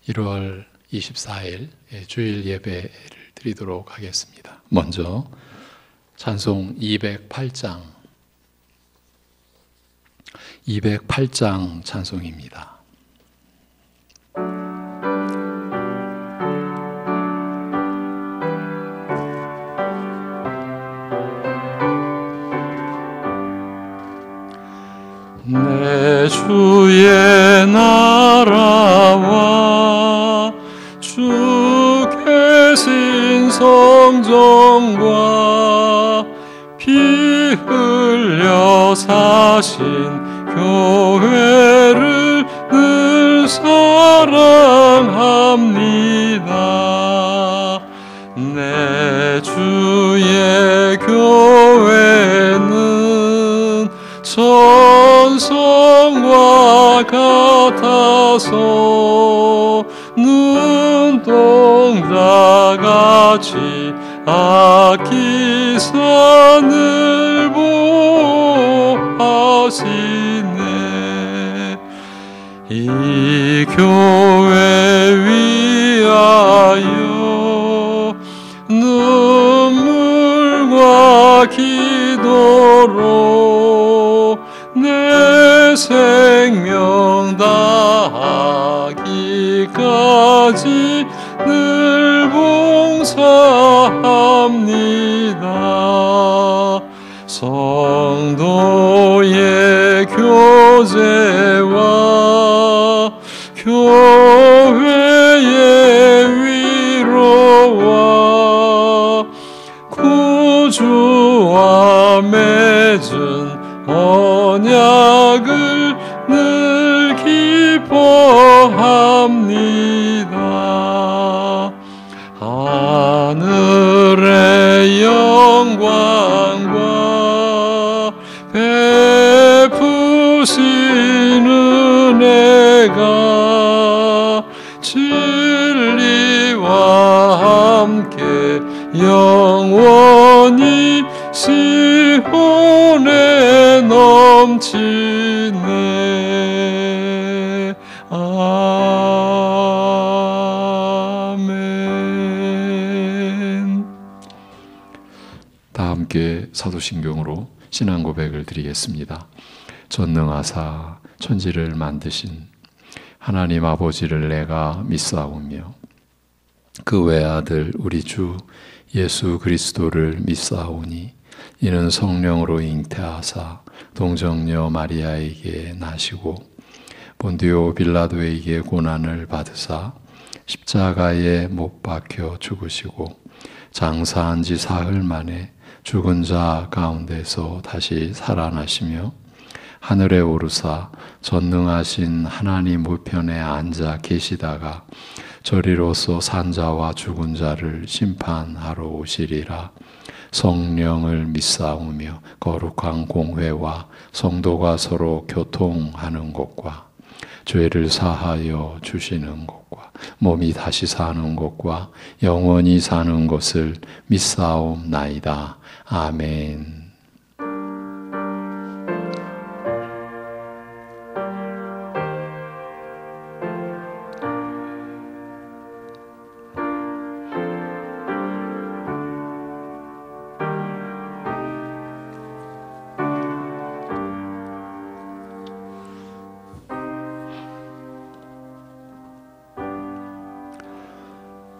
1월 24일 주일 예배를 드리도록 하겠습니다. 먼저 찬송 208장 찬송입니다. 내 주의 나라와 주 계신 성전과 피 흘려 사신 교회를 늘 사랑합니다. 내 주의 교회는 천성과 같아서 눈동자같이 아끼사 늘 보하시네. 이 교회 위하여 눈물과 기도로 내 생명 다하기까지 늘 봉사합니다. 성도의 교제와 교회의 위로와 구주와 맺은 언약을 늘 기뻐합니다. 하늘의 영광과 베푸신 은혜가 진리와 함께 영원히 시온에 넘치네. 아멘. 다 함께 사도신경으로 신앙 고백을 드리겠습니다. 전능하사 천지를 만드신 하나님 아버지를 내가 믿사오며 그 외아들 우리 주 예수 그리스도를 믿사오니 이는 성령으로 잉태하사 동정녀 마리아에게 나시고 본디오 빌라도에게 고난을 받으사 십자가에 못 박혀 죽으시고 장사한 지 사흘 만에 죽은 자 가운데서 다시 살아나시며 하늘에 오르사 전능하신 하나님 우편에 앉아 계시다가 저리로서 산자와 죽은 자를 심판하러 오시리라. 성령을 믿사오며 거룩한 공회와 성도가 서로 교통하는 것과 죄를 사하여 주시는 것과 몸이 다시 사는 것과 영원히 사는 것을 믿사옵나이다. 아멘.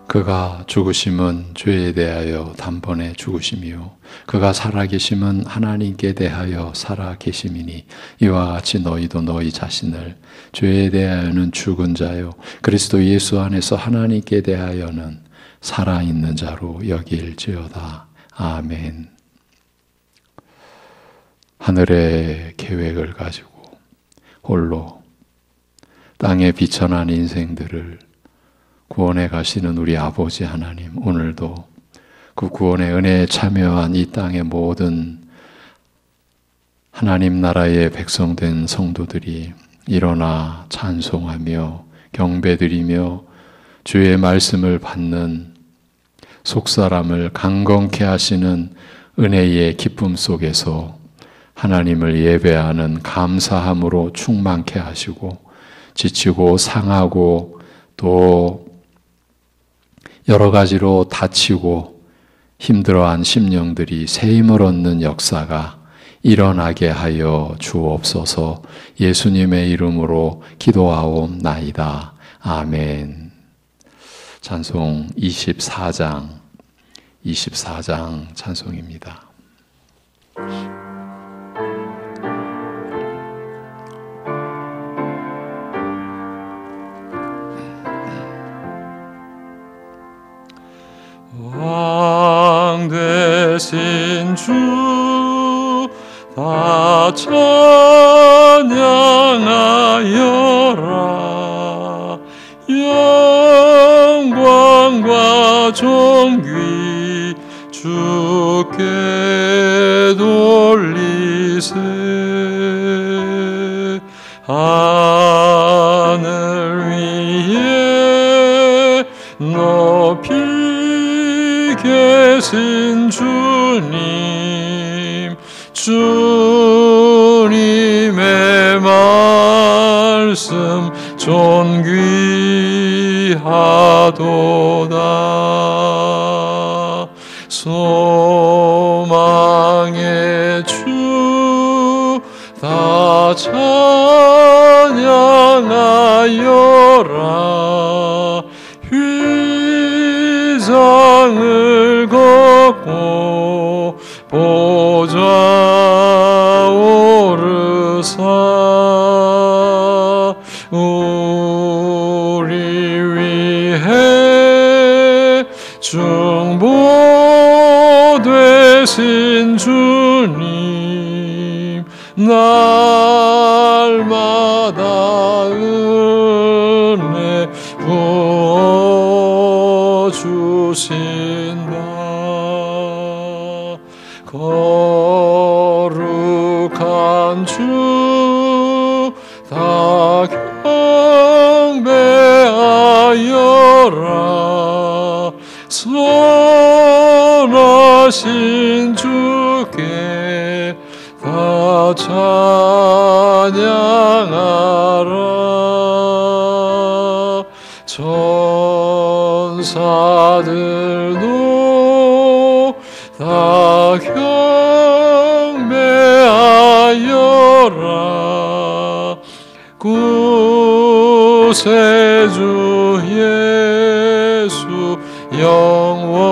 그가 죽으심은 죄에 대하여 단번에 죽으심이요 그가 살아계심은 하나님께 대하여 살아계심이니 이와 같이 너희도 너희 자신을 죄에 대하여는 죽은 자요 그리스도 예수 안에서 하나님께 대하여는 살아있는 자로 여길지어다. 아멘. 하늘의 계획을 가지고 홀로 땅에 비천한 인생들을 구원해 가시는 우리 아버지 하나님, 오늘도 그 구원의 은혜에 참여한 이 땅의 모든 하나님 나라의 백성된 성도들이 일어나 찬송하며 경배드리며 주의 말씀을 받는 속사람을 강건케 하시는 은혜의 기쁨 속에서 하나님을 예배하는 감사함으로 충만케 하시고 지치고 상하고 또 여러 가지로 다치고 힘들어한 심령들이 새 힘을 얻는 역사가 일어나게 하여 주옵소서. 예수님의 이름으로 기도하옵나이다. 아멘. 찬송 24장 찬송입니다. 왕 되신 주 다 찬양하여라. 영광과 존귀 주께 돌리세. 하늘 위에 높이 계신 주님의 말씀 존귀하도다. 소망의 주 다 찬양하여라. 휘장을 걷고 보좌 오르사 우리 위해 중보되신 주님 날마다 은혜 부어주신다. 거룩한 주 다 경배하여라. 선하신 주께 다 찬양하라. 천사들도 다 경배하여라. 구세주 예수 영원하도다.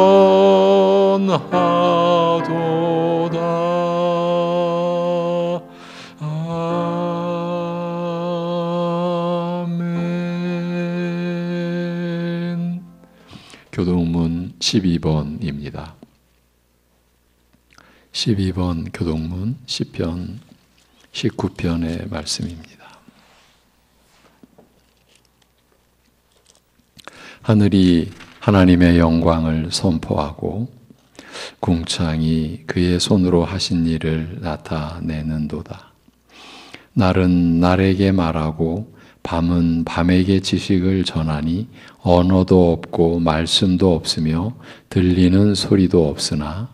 아멘. 교동문 12번입니다. 12번 교동문 시편 19편의 말씀입니다. 하늘이 하나님의 영광을 선포하고 궁창이 그의 손으로 하신 일을 나타내는도다. 날은 날에게 말하고 밤은 밤에게 지식을 전하니 언어도 없고 말씀도 없으며 들리는 소리도 없으나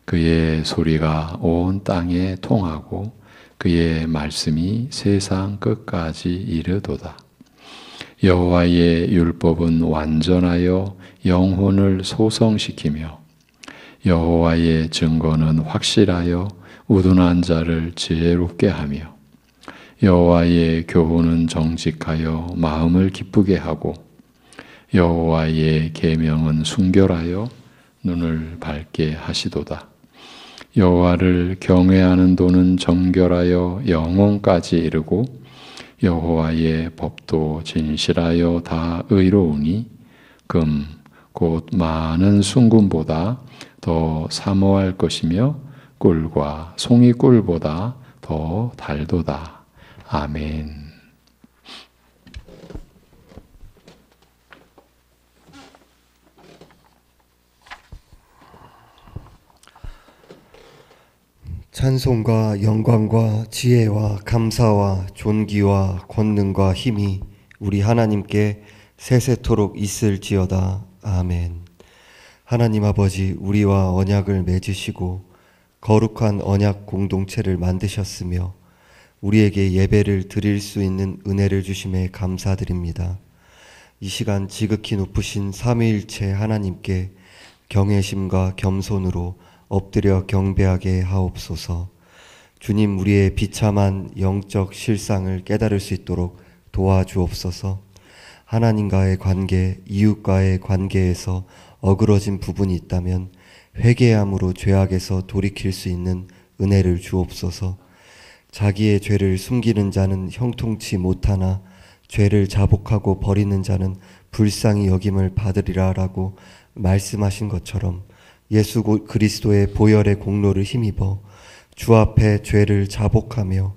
그의 소리가 온 땅에 통하고 그의 말씀이 세상 끝까지 이르도다. 여호와의 율법은 완전하여 영혼을 소성시키며 여호와의 증거는 확실하여 우둔한 자를 지혜롭게 하며 여호와의 교훈은 정직하여 마음을 기쁘게 하고 여호와의 계명은 순결하여 눈을 밝게 하시도다. 여호와를 경외하는 도는 정결하여 영혼까지 이르고 여호와의 법도 진실하여 다 의로우니 금 곧 많은 순금보다 더 사모할 것이며 꿀과 송이꿀보다 더 달도다. 아멘. 찬송과 영광과 지혜와 감사와 존귀와 권능과 힘이 우리 하나님께 세세토록 있을지어다. 아멘. 하나님 아버지, 우리와 언약을 맺으시고 거룩한 언약 공동체를 만드셨으며 우리에게 예배를 드릴 수 있는 은혜를 주심에 감사드립니다. 이 시간 지극히 높으신 삼위일체 하나님께 경외심과 겸손으로 엎드려 경배하게 하옵소서. 주님, 우리의 비참한 영적 실상을 깨달을 수 있도록 도와주옵소서. 하나님과의 관계, 이웃과의 관계에서 어그러진 부분이 있다면 회개함으로 죄악에서 돌이킬 수 있는 은혜를 주옵소서. 자기의 죄를 숨기는 자는 형통치 못하나 죄를 자복하고 버리는 자는 불쌍히 여김을 받으리라 라고 말씀하신 것처럼 예수 그리스도의 보혈의 공로를 힘입어 주 앞에 죄를 자복하며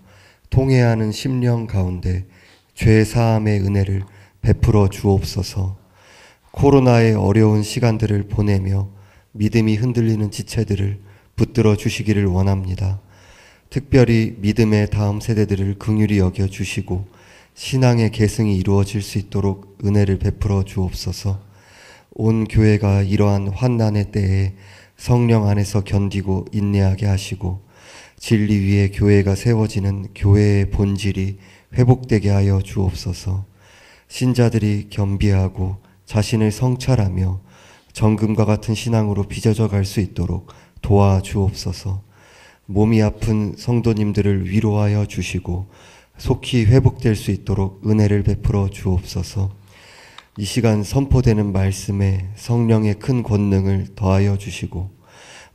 통회하는 심령 가운데 죄 사함의 은혜를 베풀어 주옵소서. 코로나의 어려운 시간들을 보내며 믿음이 흔들리는 지체들을 붙들어 주시기를 원합니다. 특별히 믿음의 다음 세대들을 긍휼히 여겨 주시고 신앙의 계승이 이루어질 수 있도록 은혜를 베풀어 주옵소서. 온 교회가 이러한 환난의 때에 성령 안에서 견디고 인내하게 하시고 진리 위에 교회가 세워지는 교회의 본질이 회복되게 하여 주옵소서. 신자들이 겸비하고 자신을 성찰하며 정금과 같은 신앙으로 빚어져 갈 수 있도록 도와주옵소서. 몸이 아픈 성도님들을 위로하여 주시고 속히 회복될 수 있도록 은혜를 베풀어 주옵소서. 이 시간 선포되는 말씀에 성령의 큰 권능을 더하여 주시고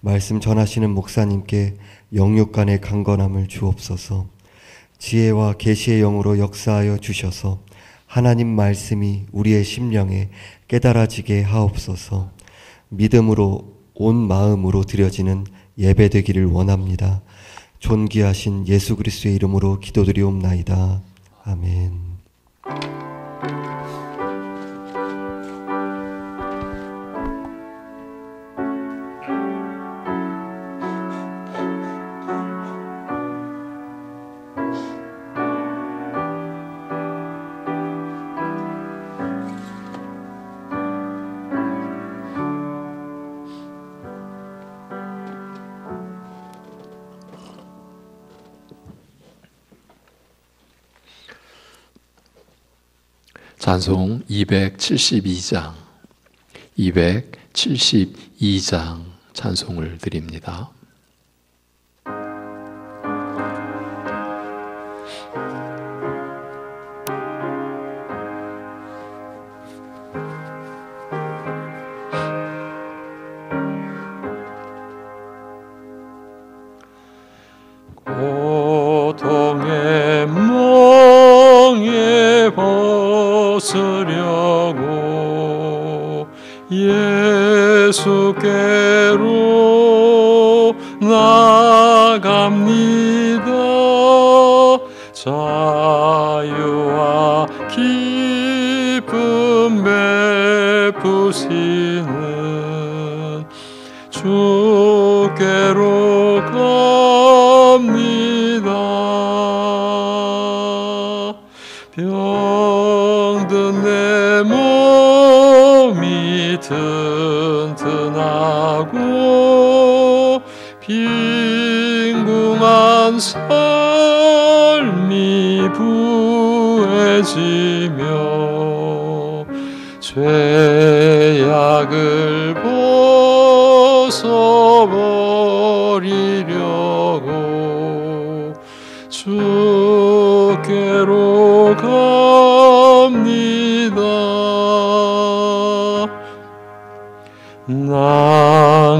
말씀 전하시는 목사님께 영육 간의 강건함을 주옵소서. 지혜와 계시의 영으로 역사하여 주셔서 하나님 말씀이 우리의 심령에 깨달아지게 하옵소서. 믿음으로 온 마음으로 드려지는 예배되기를 원합니다. 존귀하신 예수 그리스도의 이름으로 기도드리옵나이다. 아멘. 찬송 272장 찬송을 드립니다. 고통의 멍에 벗으려고 예수께로 나갑니다. 자유와 기쁨 베푸시는 주께로 갑니다. 병든 내 몸이 튼튼하고 빈궁한 삶이 부해지며 죄악을 벗어버리려고 주께로 갑니다.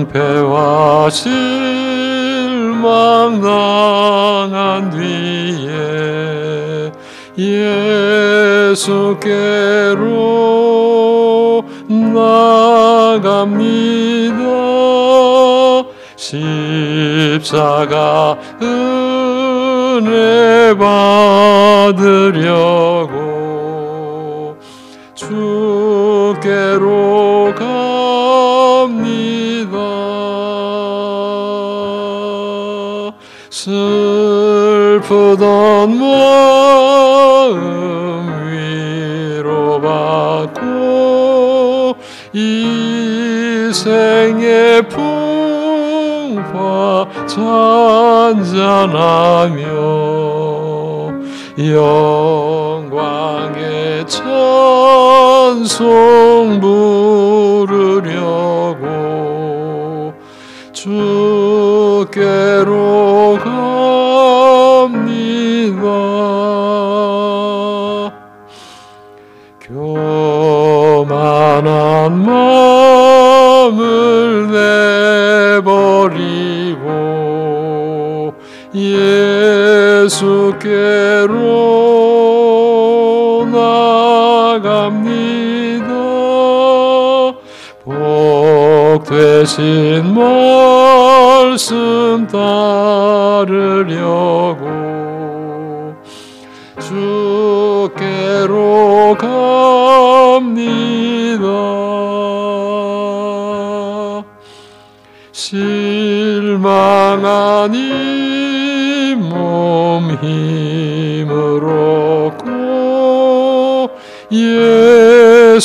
낭패와 실망 당한 뒤에 예수께로 나갑니다. 십자가 은혜 받으려고 주께로 갑니다. 슬프던 마음 위로받고 이 생의 풍파 잔잔하며 영광의 찬송하리. 찬송 부르려고 주께로 갑니다. 교만한 마음을 내버리고 예수께로 나갑니다. 복 되신 말씀 따르려고 주께로 갑니다. 실망한 이 몸 힘을 얻고 예수의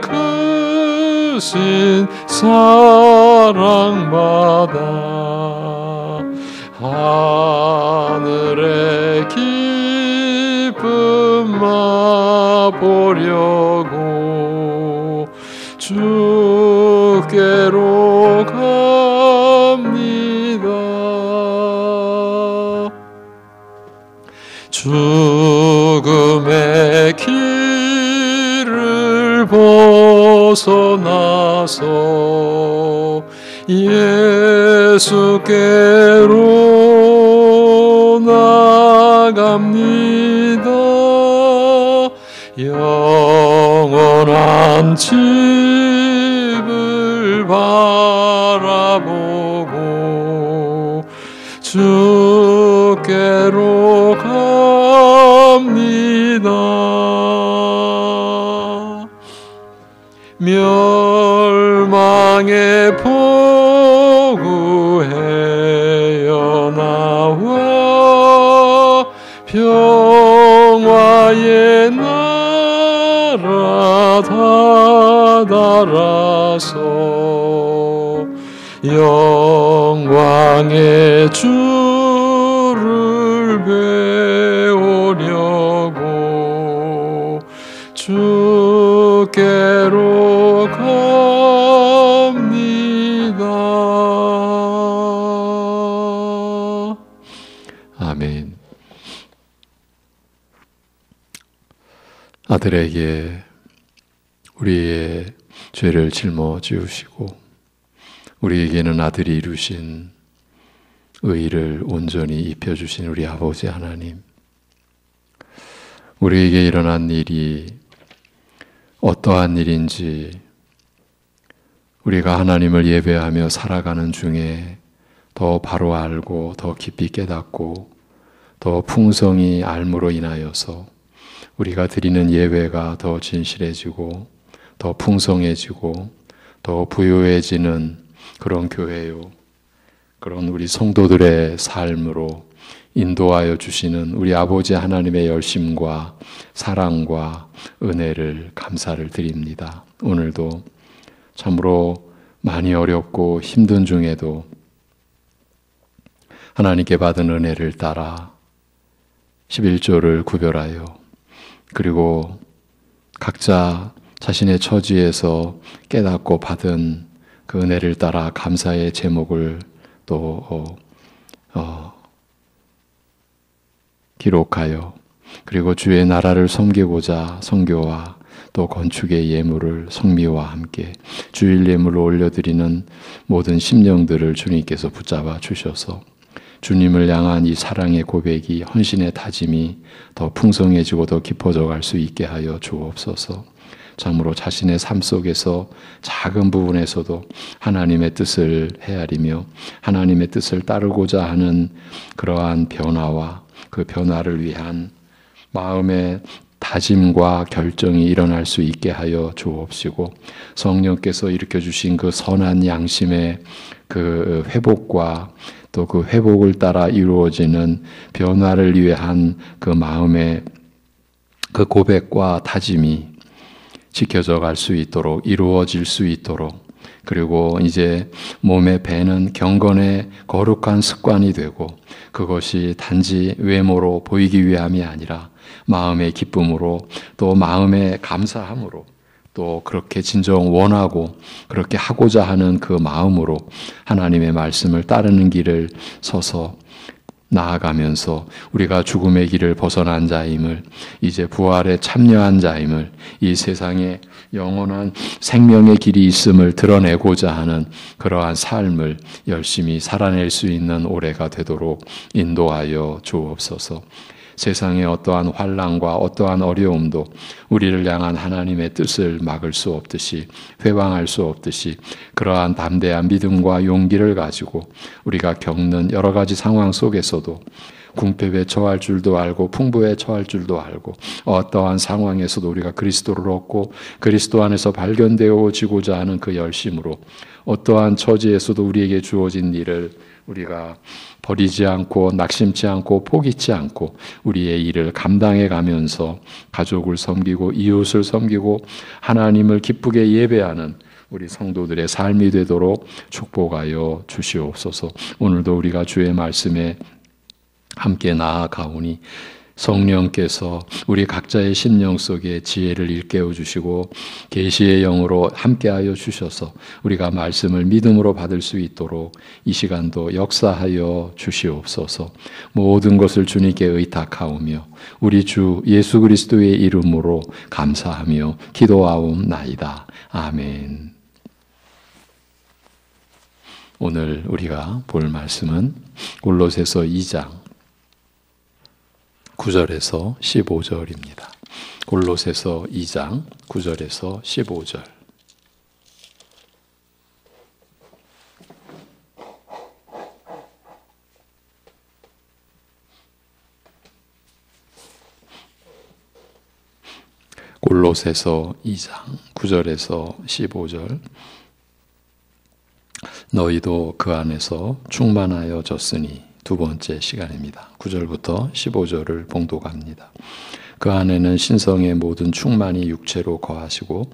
크신 사랑받아 하늘의 기쁨 맛보려고 주께로 갑니다. 죽음의 길을 벗어나서 예수께로 나갑니다. 영원한 집을 바라보고 주께로 갑니다. 멸망의 포구에 나와 평화의 나라 다다라서 영광의 주를 배우려고 주께로 갑니다. 아멘. 아들에게 우리의 죄를 짊어지우시고 우리에게는 아들이 이루신 의를 온전히 입혀주신 우리 아버지 하나님, 우리에게 일어난 일이 어떠한 일인지 우리가 하나님을 예배하며 살아가는 중에 더 바로 알고 더 깊이 깨닫고 더 풍성히 알므로 인하여서 우리가 드리는 예배가 더 진실해지고 더 풍성해지고 더 부유해지는 그런 교회요, 그런 우리 성도들의 삶으로 인도하여 주시는 우리 아버지 하나님의 열심과 사랑과 은혜를 감사를 드립니다. 오늘도 참으로 많이 어렵고 힘든 중에도 하나님께 받은 은혜를 따라 11조를 구별하여 그리고 각자 자신의 처지에서 깨닫고 받은 그 은혜를 따라 감사의 제목을 또 기록하여 그리고 주의 나라를 섬기고자 선교와 또 건축의 예물을 성미와 함께 주일 예물로 올려드리는 모든 심령들을 주님께서 붙잡아 주셔서 주님을 향한 이 사랑의 고백이, 헌신의 다짐이 더 풍성해지고 더 깊어져 갈 수 있게 하여 주옵소서. 참으로 자신의 삶 속에서 작은 부분에서도 하나님의 뜻을 헤아리며 하나님의 뜻을 따르고자 하는 그러한 변화와 그 변화를 위한 마음의 다짐과 결정이 일어날 수 있게 하여 주옵시고, 성령께서 일으켜주신 그 선한 양심의 그 회복과 또 그 회복을 따라 이루어지는 변화를 위한 그 마음의 그 고백과 다짐이 지켜져 갈 수 있도록, 이루어질 수 있도록, 그리고 이제 몸에 배는 경건의 거룩한 습관이 되고 그것이 단지 외모로 보이기 위함이 아니라 마음의 기쁨으로 또 마음의 감사함으로 또 그렇게 진정 원하고 그렇게 하고자 하는 그 마음으로 하나님의 말씀을 따르는 길을 서서 나아가면서 우리가 죽음의 길을 벗어난 자임을, 이제 부활에 참여한 자임을, 이 세상에 영원한 생명의 길이 있음을 드러내고자 하는 그러한 삶을 열심히 살아낼 수 있는 올해가 되도록 인도하여 주옵소서. 세상의 어떠한 환난과 어떠한 어려움도 우리를 향한 하나님의 뜻을 막을 수 없듯이, 회방할 수 없듯이, 그러한 담대한 믿음과 용기를 가지고 우리가 겪는 여러 가지 상황 속에서도 궁핍에 처할 줄도 알고 풍부에 처할 줄도 알고, 어떠한 상황에서도 우리가 그리스도를 얻고 그리스도 안에서 발견되어지고자 하는 그 열심으로 어떠한 처지에서도 우리에게 주어진 일을 우리가 버리지 않고 낙심치 않고 포기치 않고 우리의 일을 감당해 가면서 가족을 섬기고 이웃을 섬기고 하나님을 기쁘게 예배하는 우리 성도들의 삶이 되도록 축복하여 주시옵소서. 오늘도 우리가 주의 말씀에 함께 나아가오니 성령께서 우리 각자의 심령 속에 지혜를 일깨워 주시고 계시의 영으로 함께하여 주셔서 우리가 말씀을 믿음으로 받을 수 있도록 이 시간도 역사하여 주시옵소서. 모든 것을 주님께 의탁하오며 우리 주 예수 그리스도의 이름으로 감사하며 기도하옵나이다. 아멘. 오늘 우리가 볼 말씀은 골로새서 2장 9절에서 15절입니다. 골로새서 2장 9절에서 15절. 골로새서 2장 9절에서 15절. 너희도 그 안에서 충만하여졌으니, 두 번째 시간입니다. 9절부터 15절을 봉독합니다. 그 안에는 신성의 모든 충만이 육체로 거하시고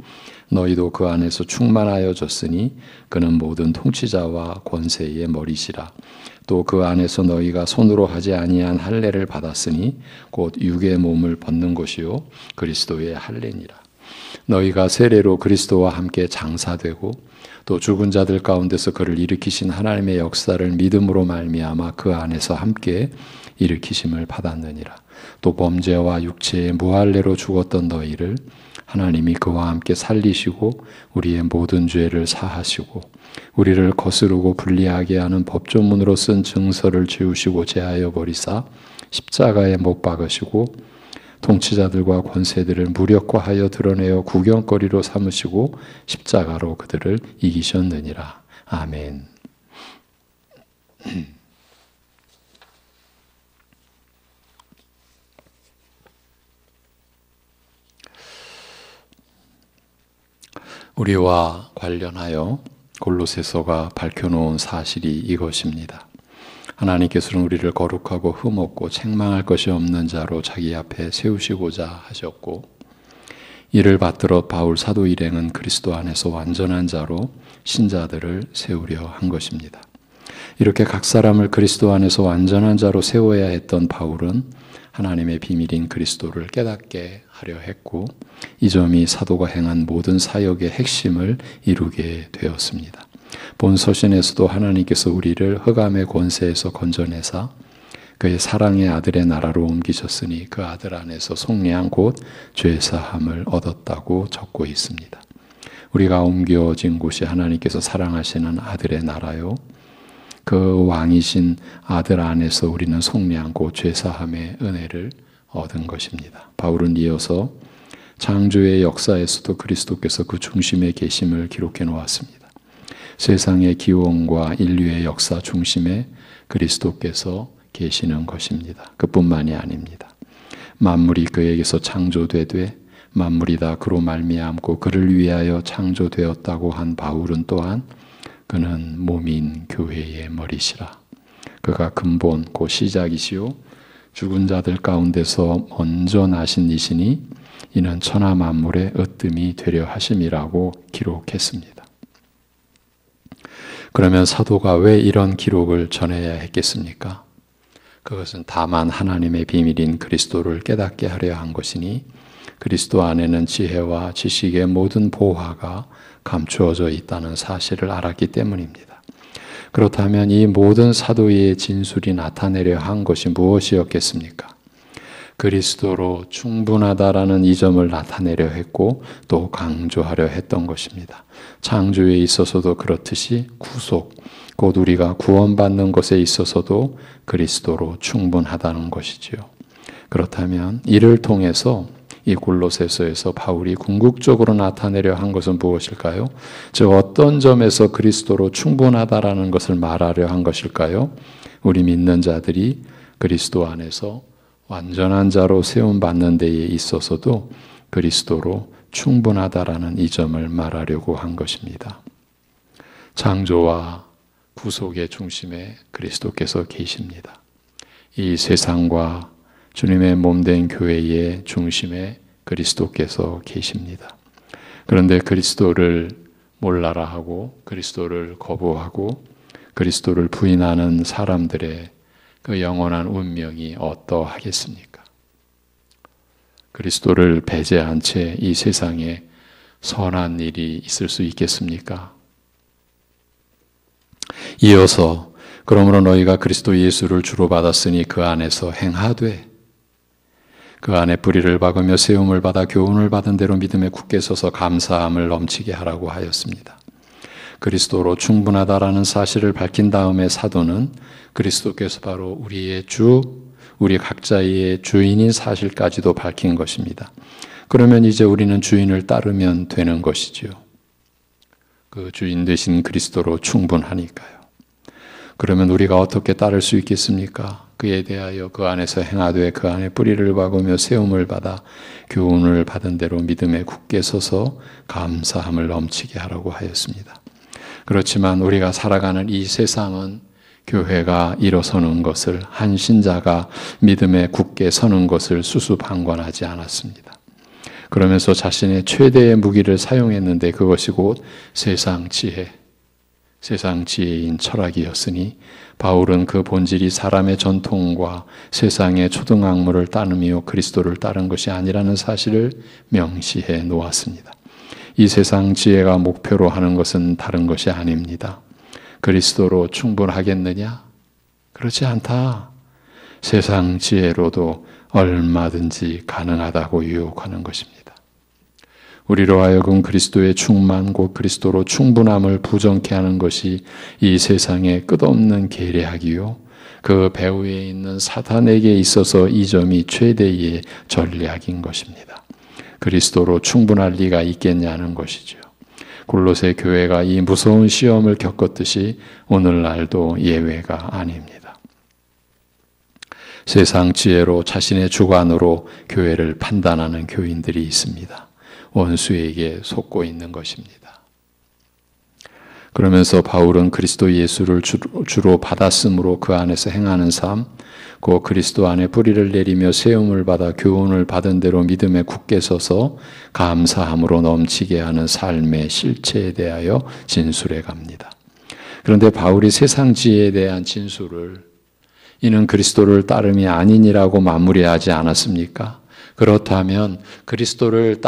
너희도 그 안에서 충만하여졌으니 그는 모든 통치자와 권세의 머리시라. 또 그 안에서 너희가 손으로 하지 아니한 할례를 받았으니 곧 육의 몸을 벗는 것이요 그리스도의 할례니라. 너희가 세례로 그리스도와 함께 장사되고 또 죽은 자들 가운데서 그를 일으키신 하나님의 역사를 믿음으로 말미암아 그 안에서 함께 일으키심을 받았느니라. 또 범죄와 육체의 무할례로 죽었던 너희를 하나님이 그와 함께 살리시고 우리의 모든 죄를 사하시고 우리를 거스르고 불리하게 하는 법조문으로 쓴 증서를 지우시고 제하여 버리사 십자가에 못 박으시고 통치자들과 권세들을 무력화하여 드러내어 구경거리로 삼으시고 십자가로 그들을 이기셨느니라. 아멘. 우리와 관련하여 골로새서가 밝혀놓은 사실이 이것입니다. 하나님께서는 우리를 거룩하고 흠없고 책망할 것이 없는 자로 자기 앞에 세우시고자 하셨고, 이를 받들어 바울 사도 일행은 그리스도 안에서 완전한 자로 신자들을 세우려 한 것입니다. 이렇게 각 사람을 그리스도 안에서 완전한 자로 세워야 했던 바울은 하나님의 비밀인 그리스도를 깨닫게 하려 했고, 이 점이 사도가 행한 모든 사역의 핵심을 이루게 되었습니다. 본 서신에서도 하나님께서 우리를 흑암의 권세에서 건져내사 그의 사랑의 아들의 나라로 옮기셨으니 그 아들 안에서 속량 곧 죄사함을 얻었다고 적고 있습니다. 우리가 옮겨진 곳이 하나님께서 사랑하시는 아들의 나라요, 그 왕이신 아들 안에서 우리는 속량 곧 죄사함의 은혜를 얻은 것입니다. 바울은 이어서 창조의 역사에서도 그리스도께서 그 중심에 계심을 기록해 놓았습니다. 세상의 기원과 인류의 역사 중심에 그리스도께서 계시는 것입니다. 그뿐만이 아닙니다. 만물이 그에게서 창조되되 만물이 다 그로 말미암고 그를 위하여 창조되었다고 한 바울은 또한 그는 몸인 교회의 머리시라. 그가 근본 곧 시작이시요 죽은 자들 가운데서 먼저 나신 이시니 이는 천하 만물의 으뜸이 되려 하심이라고 기록했습니다. 그러면 사도가 왜 이런 기록을 전해야 했겠습니까? 그것은 다만 하나님의 비밀인 그리스도를 깨닫게 하려 한 것이니 그리스도 안에는 지혜와 지식의 모든 보화가 감추어져 있다는 사실을 알았기 때문입니다. 그렇다면 이 모든 사도의 진술이 나타내려 한 것이 무엇이었겠습니까? 그리스도로 충분하다라는 이 점을 나타내려 했고 또 강조하려 했던 것입니다. 창조에 있어서도 그렇듯이 구속, 곧 우리가 구원받는 것에 있어서도 그리스도로 충분하다는 것이지요. 그렇다면 이를 통해서 이 골로새서에서 바울이 궁극적으로 나타내려 한 것은 무엇일까요? 즉 어떤 점에서 그리스도로 충분하다라는 것을 말하려 한 것일까요? 우리 믿는 자들이 그리스도 안에서 완전한 자로 세움받는 데에 있어서도 그리스도로 충분하다라는 이 점을 말하려고 한 것입니다. 창조와 구속의 중심에 그리스도께서 계십니다. 이 세상과 주님의 몸된 교회의 중심에 그리스도께서 계십니다. 그런데 그리스도를 몰라라 하고 그리스도를 거부하고 그리스도를 부인하는 사람들의 그 영원한 운명이 어떠하겠습니까? 그리스도를 배제한 채 이 세상에 선한 일이 있을 수 있겠습니까? 이어서 그러므로 너희가 그리스도 예수를 주로 받았으니 그 안에서 행하되 그 안에 뿌리를 박으며 세움을 받아 교훈을 받은 대로 믿음에 굳게 서서 감사함을 넘치게 하라고 하였습니다. 그리스도로 충분하다라는 사실을 밝힌 다음에 사도는 그리스도께서 바로 우리의 주, 우리 각자의 주인인 사실까지도 밝힌 것입니다. 그러면 이제 우리는 주인을 따르면 되는 것이지요. 그 주인 되신 그리스도로 충분하니까요. 그러면 우리가 어떻게 따를 수 있겠습니까? 그에 대하여 그 안에서 행하되 그 안에 뿌리를 박으며 세움을 받아 교훈을 받은 대로 믿음에 굳게 서서 감사함을 넘치게 하라고 하였습니다. 그렇지만 우리가 살아가는 이 세상은 교회가 일어서는 것을, 한 신자가 믿음에 굳게 서는 것을 수수방관하지 않았습니다. 그러면서 자신의 최대의 무기를 사용했는데 그것이 곧 세상 지혜인 철학이었으니 바울은 그 본질이 사람의 전통과 세상의 초등학문을 따르며 그리스도를 따른 것이 아니라는 사실을 명시해 놓았습니다. 이 세상 지혜가 목표로 하는 것은 다른 것이 아닙니다. 그리스도로 충분하겠느냐? 그렇지 않다. 세상 지혜로도 얼마든지 가능하다고 유혹하는 것입니다. 우리로 하여금 그리스도의 충만 곧 그리스도로 충분함을 부정케 하는 것이 이 세상의 끝없는 계략이요. 그 배후에 있는 사탄에게 있어서 이 점이 최대의 전략인 것입니다. 그리스도로 충분할 리가 있겠냐는 것이죠. 골로새 교회가 이 무서운 시험을 겪었듯이 오늘날도 예외가 아닙니다. 세상 지혜로 자신의 주관으로 교회를 판단하는 교인들이 있습니다. 원수에게 속고 있는 것입니다. 그러면서 바울은 그리스도 예수를 주로 받았으므로 그 안에서 행하는 삶, 그 그리스도 안에 뿌리를 내리며 세움을 받아 교훈을 받은 대로 믿음에 굳게 서서 감사함으로 넘치게 하는 삶의 실체에 대하여 진술해 갑니다. 그런데 바울이 세상 지혜에 대한 진술을 이는 그리스도를 따름이 아니니라고 마무리하지 않았습니까? 그렇다면 그리스도를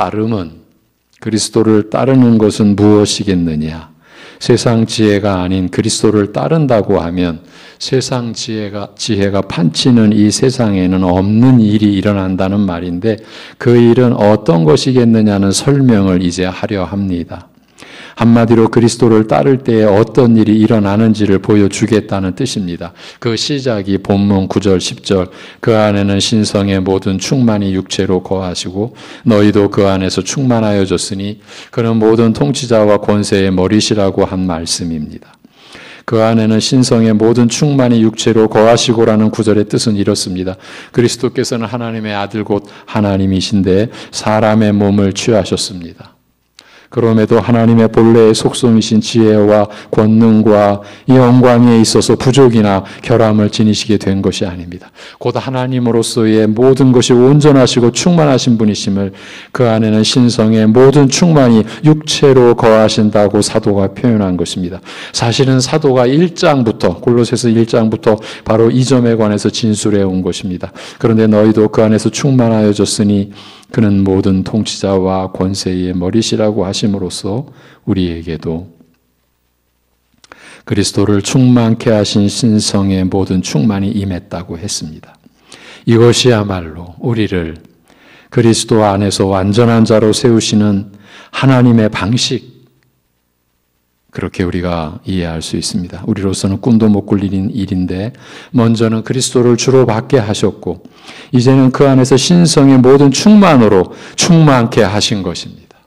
따르는 것은 무엇이겠느냐? 세상 지혜가 아닌 그리스도를 따른다고 하면 세상 지혜가 판치는 이 세상에는 없는 일이 일어난다는 말인데 그 일은 어떤 것이겠느냐는 설명을 이제 하려 합니다. 한마디로 그리스도를 따를 때에 어떤 일이 일어나는지를 보여주겠다는 뜻입니다. 그 시작이 본문 9절 10절 그 안에는 신성의 모든 충만이 육체로 거하시고 너희도 그 안에서 충만하여졌으니 그는 모든 통치자와 권세의 머리시라고 한 말씀입니다. 그 안에는 신성의 모든 충만이 육체로 거하시고라는 구절의 뜻은 이렇습니다. 그리스도께서는 하나님의 아들 곧 하나님이신데 사람의 몸을 취하셨습니다. 그럼에도 하나님의 본래의 속성이신 지혜와 권능과 영광에 있어서 부족이나 결함을 지니시게 된 것이 아닙니다. 곧 하나님으로서의 모든 것이 온전하시고 충만하신 분이심을 그 안에는 신성의 모든 충만이 육체로 거하신다고 사도가 표현한 것입니다. 사실은 사도가 1장부터 골로새서 1장부터 바로 이 점에 관해서 진술해 온 것입니다. 그런데 너희도 그 안에서 충만하여졌으니 그는 모든 통치자와 권세의 머리시라고 하심으로써 우리에게도 그리스도를 충만케 하신 신성의 모든 충만이 임했다고 했습니다. 이것이야말로 우리를 그리스도 안에서 완전한 자로 세우시는 하나님의 방식, 그렇게 우리가 이해할 수 있습니다. 우리로서는 꿈도 못 꿀린 일인데 먼저는 그리스도를 주로 받게 하셨고 이제는 그 안에서 신성의 모든 충만으로 충만케 하신 것입니다.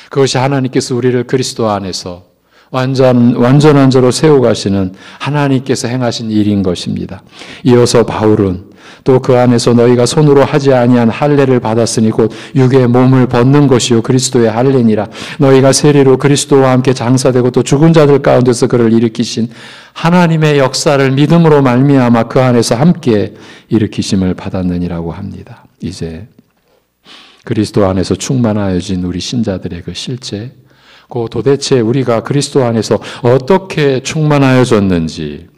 그것이 하나님께서 우리를 그리스도 안에서 완전한 자로 세워가시는 하나님께서 행하신 일인 것입니다. 이어서 바울은 또 그 안에서 너희가 손으로 하지 아니한 할례를 받았으니 곧 육의 몸을 벗는 것이요 그리스도의 할례니라. 너희가 세례로 그리스도와 함께 장사되고 또 죽은 자들 가운데서 그를 일으키신 하나님의 역사를 믿음으로 말미암아 그 안에서 함께 일으키심을 받았느니라고 합니다. 이제 그리스도 안에서 충만하여진 우리 신자들의 그 실제, 그 도대체 우리가 그리스도 안에서 어떻게 충만하여졌는지,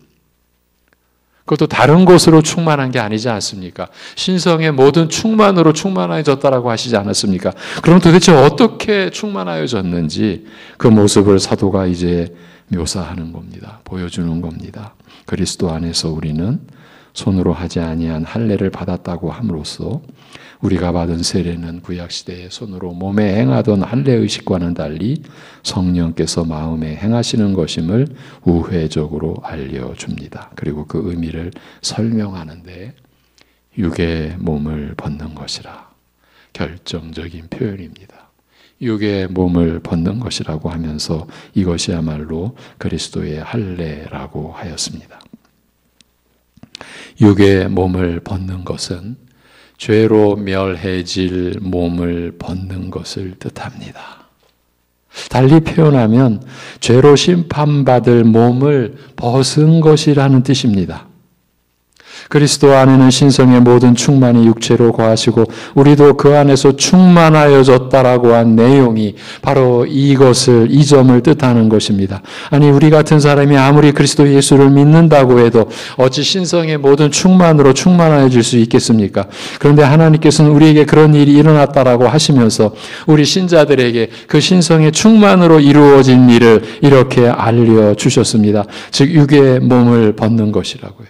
그것도 다른 것으로 충만한 게 아니지 않습니까? 신성의 모든 충만으로 충만해졌다라고 하시지 않았습니까? 그럼 도대체 어떻게 충만하여졌는지 그 모습을 사도가 이제 묘사하는 겁니다. 보여주는 겁니다. 그리스도 안에서 우리는 손으로 하지 아니한 할례를 받았다고 함으로써 우리가 받은 세례는 구약시대에 손으로 몸에 행하던 할례의식과는 달리 성령께서 마음에 행하시는 것임을 우회적으로 알려줍니다. 그리고 그 의미를 설명하는데 육의 몸을 벗는 것이라 결정적인 표현입니다. 육의 몸을 벗는 것이라고 하면서 이것이야말로 그리스도의 할례라고 하였습니다. 육의 몸을 벗는 것은 죄로 멸해질 몸을 벗는 것을 뜻합니다. 달리 표현하면 죄로 심판받을 몸을 벗은 것이라는 뜻입니다. 그리스도 안에는 신성의 모든 충만이 육체로 거하시고 우리도 그 안에서 충만하여졌다라고 한 내용이 바로 이 점을 뜻하는 것입니다. 아니 우리 같은 사람이 아무리 그리스도 예수를 믿는다고 해도 어찌 신성의 모든 충만으로 충만해질 수 있겠습니까? 그런데 하나님께서는 우리에게 그런 일이 일어났다라고 하시면서 우리 신자들에게 그 신성의 충만으로 이루어진 일을 이렇게 알려주셨습니다. 즉 육의 몸을 벗는 것이라고요.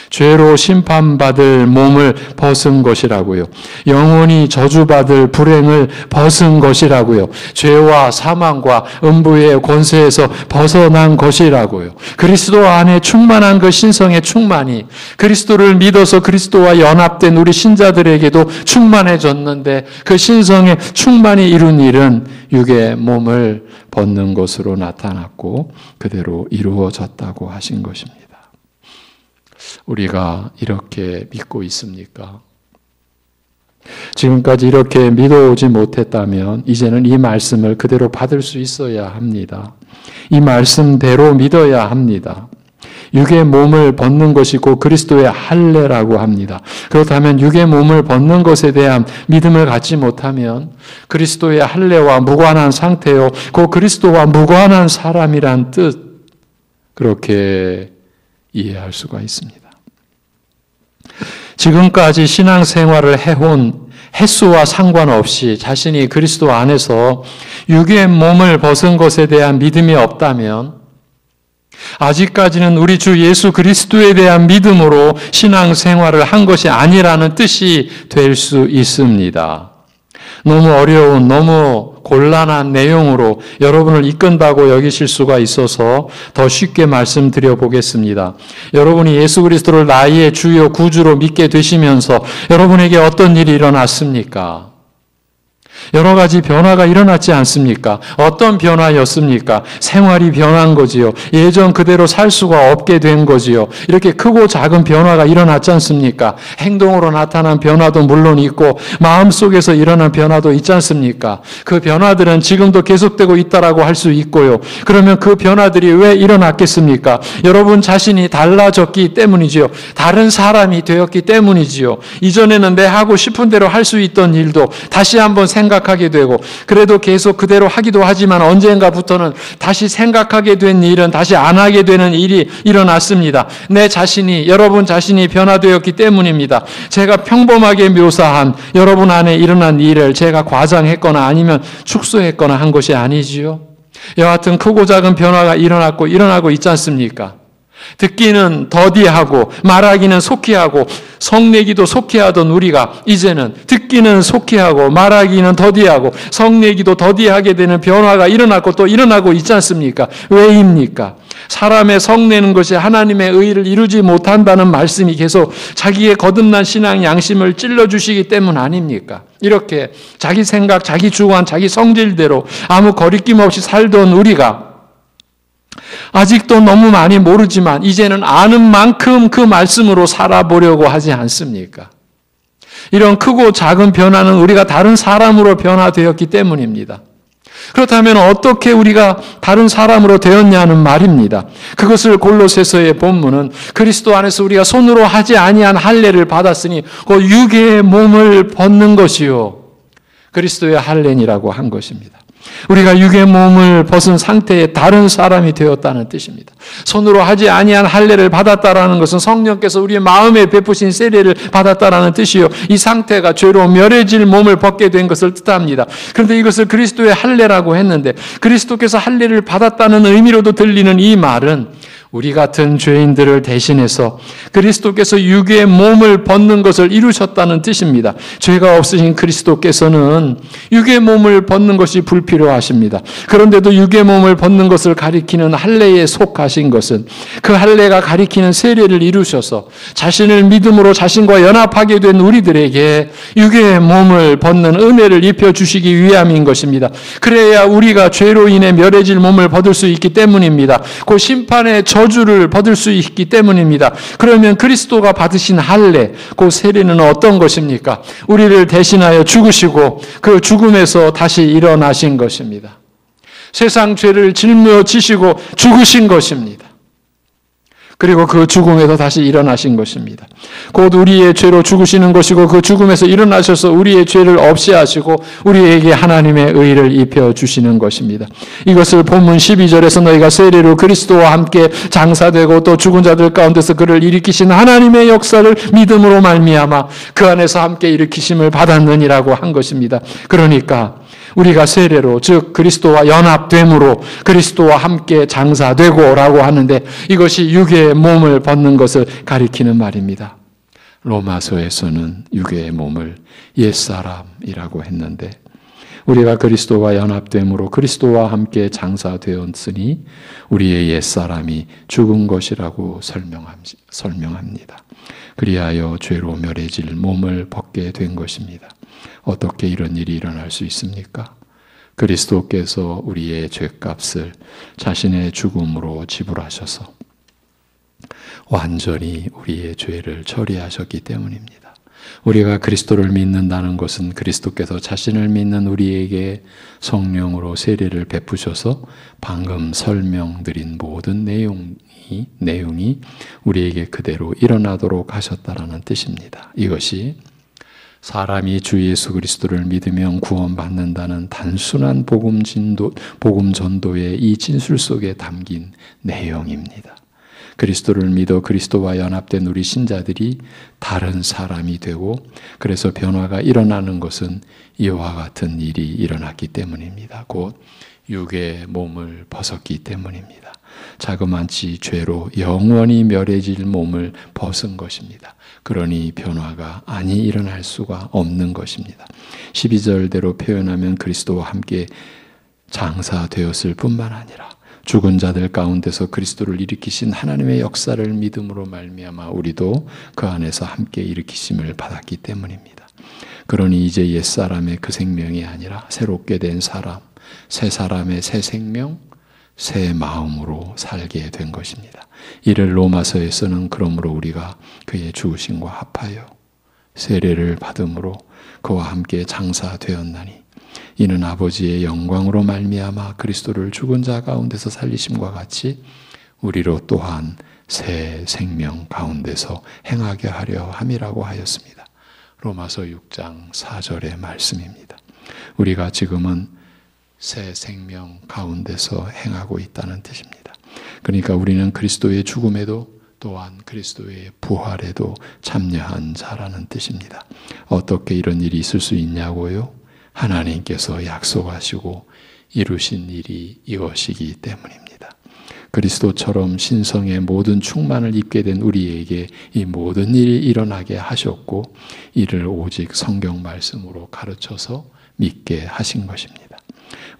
죄로 심판받을 몸을 벗은 것이라고요. 영원히 저주받을 불행을 벗은 것이라고요. 죄와 사망과 음부의 권세에서 벗어난 것이라고요. 그리스도 안에 충만한 그 신성의 충만이 그리스도를 믿어서 그리스도와 연합된 우리 신자들에게도 충만해졌는데 그 신성의 충만이 이룬 일은 육의 몸을 벗는 것으로 나타났고 그대로 이루어졌다고 하신 것입니다. 우리가 이렇게 믿고 있습니까? 지금까지 이렇게 믿어오지 못했다면 이제는 이 말씀을 그대로 받을 수 있어야 합니다. 이 말씀대로 믿어야 합니다. 육의 몸을 벗는 것이고 그리스도의 할례라고 합니다. 그렇다면 육의 몸을 벗는 것에 대한 믿음을 갖지 못하면 그리스도의 할례와 무관한 상태요, 그 그리스도와 무관한 사람이란 뜻, 그렇게 이해할 수가 있습니다. 지금까지 신앙생활을 해온 횟수와 상관없이 자신이 그리스도 안에서 육의 몸을 벗은 것에 대한 믿음이 없다면 아직까지는 우리 주 예수 그리스도에 대한 믿음으로 신앙생활을 한 것이 아니라는 뜻이 될 수 있습니다. 너무 어려운, 너무 곤란한 내용으로 여러분을 이끈다고 여기실 수가 있어서 더 쉽게 말씀드려 보겠습니다. 여러분이 예수 그리스도를 나의 주요 구주로 믿게 되시면서 여러분에게 어떤 일이 일어났습니까? 여러 가지 변화가 일어났지 않습니까? 어떤 변화였습니까? 생활이 변한 거지요. 예전 그대로 살 수가 없게 된 거지요. 이렇게 크고 작은 변화가 일어났지 않습니까? 행동으로 나타난 변화도 물론 있고 마음속에서 일어난 변화도 있지 않습니까? 그 변화들은 지금도 계속되고 있다라고 할 수 있고요. 그러면 그 변화들이 왜 일어났겠습니까? 여러분 자신이 달라졌기 때문이지요. 다른 사람이 되었기 때문이지요. 이전에는 내 하고 싶은 대로 할 수 있던 일도 다시 한번 생각해 생각하게 되고 그래도 계속 그대로 하기도 하지만 언젠가부터는 다시 생각하게 된 일은 다시 안 하게 되는 일이 일어났습니다. 내 자신이, 여러분 자신이 변화되었기 때문입니다. 제가 평범하게 묘사한 여러분 안에 일어난 일을 제가 과장했거나 아니면 축소했거나 한 것이 아니지요. 여하튼 크고 작은 변화가 일어나고 있지 않습니까? 듣기는 더디하고 말하기는 속히 하고 성내기도 속히 하던 우리가 이제는 듣기는 속히 하고 말하기는 더디하고 성내기도 더디하게 되는 변화가 일어났고 또 일어나고 있지 않습니까? 왜입니까? 사람의 성내는 것이 하나님의 의를 이루지 못한다는 말씀이 계속 자기의 거듭난 신앙 양심을 찔러주시기 때문 아닙니까? 이렇게 자기 생각, 자기 주관, 자기 성질대로 아무 거리낌 없이 살던 우리가 아직도 너무 많이 모르지만 이제는 아는 만큼 그 말씀으로 살아보려고 하지 않습니까? 이런 크고 작은 변화는 우리가 다른 사람으로 변화되었기 때문입니다. 그렇다면 어떻게 우리가 다른 사람으로 되었냐는 말입니다. 그것을 골로새서의 본문은 그리스도 안에서 우리가 손으로 하지 아니한 할례를 받았으니 그 육의 몸을 벗는 것이요 그리스도의 할례니라고 한 것입니다. 우리가 육의 몸을 벗은 상태에 다른 사람이 되었다는 뜻입니다. 손으로 하지 아니한 할례를 받았다라는 것은 성령께서 우리의 마음에 베푸신 세례를 받았다라는 뜻이요. 이 상태가 죄로 멸해질 몸을 벗게 된 것을 뜻합니다. 그런데 이것을 그리스도의 할례라고 했는데 그리스도께서 할례를 받았다는 의미로도 들리는 이 말은 우리 같은 죄인들을 대신해서 그리스도께서 육의 몸을 벗는 것을 이루셨다는 뜻입니다. 죄가 없으신 그리스도께서는 육의 몸을 벗는 것이 불필요하십니다. 그런데도 육의 몸을 벗는 것을 가리키는 할례에 속하신 것은 그 할례가 가리키는 세례를 이루셔서 자신을 믿음으로 자신과 연합하게 된 우리들에게 육의 몸을 벗는 은혜를 입혀주시기 위함인 것입니다. 그래야 우리가 죄로 인해 멸해질 몸을 벗을 수 있기 때문입니다. 그 심판의 저주를 받을 수 있기 때문입니다. 그러면 그리스도가 받으신 할례, 그 세례는 어떤 것입니까? 우리를 대신하여 죽으시고 그 죽음에서 다시 일어나신 것입니다. 세상 죄를 짊어지시고 죽으신 것입니다. 그리고 그 죽음에서 다시 일어나신 것입니다. 곧 우리의 죄로 죽으시는 것이고 그 죽음에서 일어나셔서 우리의 죄를 없이 하시고 우리에게 하나님의 의를 입혀주시는 것입니다. 이것을 본문 12절에서 너희가 세례로 그리스도와 함께 장사되고 또 죽은 자들 가운데서 그를 일으키신 하나님의 역사를 믿음으로 말미암아 그 안에서 함께 일으키심을 받았느니라고 한 것입니다. 그러니까 우리가 세례로 즉 그리스도와 연합됨으로 그리스도와 함께 장사되고 라고 하는데 이것이 육의 몸을 벗는 것을 가리키는 말입니다. 로마서에서는 육의 몸을 옛사람이라고 했는데 우리가 그리스도와 연합됨으로 그리스도와 함께 장사되었으니 우리의 옛사람이 죽은 것이라고 설명합니다. 그리하여 죄로 멸해질 몸을 벗게 된 것입니다. 어떻게 이런 일이 일어날 수 있습니까? 그리스도께서 우리의 죄값을 자신의 죽음으로 지불하셔서 완전히 우리의 죄를 처리하셨기 때문입니다. 우리가 그리스도를 믿는다는 것은 그리스도께서 자신을 믿는 우리에게 성령으로 세례를 베푸셔서 방금 설명드린 모든 내용이 우리에게 그대로 일어나도록 하셨다라는 뜻입니다. 이것이 사람이 주 예수 그리스도를 믿으면 구원받는다는 단순한 복음 전도의 이 진술 속에 담긴 내용입니다. 그리스도를 믿어 그리스도와 연합된 우리 신자들이 다른 사람이 되고 그래서 변화가 일어나는 것은 이와 같은 일이 일어났기 때문입니다. 곧 육의 몸을 벗었기 때문입니다. 자그마치 죄로 영원히 멸해질 몸을 벗은 것입니다. 그러니 변화가 아니 일어날 수가 없는 것입니다. 12절대로 표현하면 그리스도와 함께 장사되었을 뿐만 아니라 죽은 자들 가운데서 그리스도를 일으키신 하나님의 역사를 믿음으로 말미암아 우리도 그 안에서 함께 일으키심을 받았기 때문입니다. 그러니 이제 옛사람의 그 생명이 아니라 새롭게 된 사람, 새 사람의 새 생명, 새 마음으로 살게 된 것입니다. 이를 로마서에서는 그러므로 우리가 그의 죽으심과 합하여 세례를 받음으로 그와 함께 장사되었나니 이는 아버지의 영광으로 말미암아 그리스도를 죽은 자 가운데서 살리심과 같이 우리로 또한 새 생명 가운데서 행하게 하려 함이라고 하였습니다. 로마서 6장 4절의 말씀입니다. 우리가 지금은 새 생명 가운데서 행하고 있다는 뜻입니다. 그러니까 우리는 그리스도의 죽음에도 또한 그리스도의 부활에도 참여한 자라는 뜻입니다. 어떻게 이런 일이 있을 수 있냐고요? 하나님께서 약속하시고 이루신 일이 이것이기 때문입니다. 그리스도처럼 신성의 모든 충만을 입게 된 우리에게 이 모든 일이 일어나게 하셨고 이를 오직 성경 말씀으로 가르쳐서 믿게 하신 것입니다.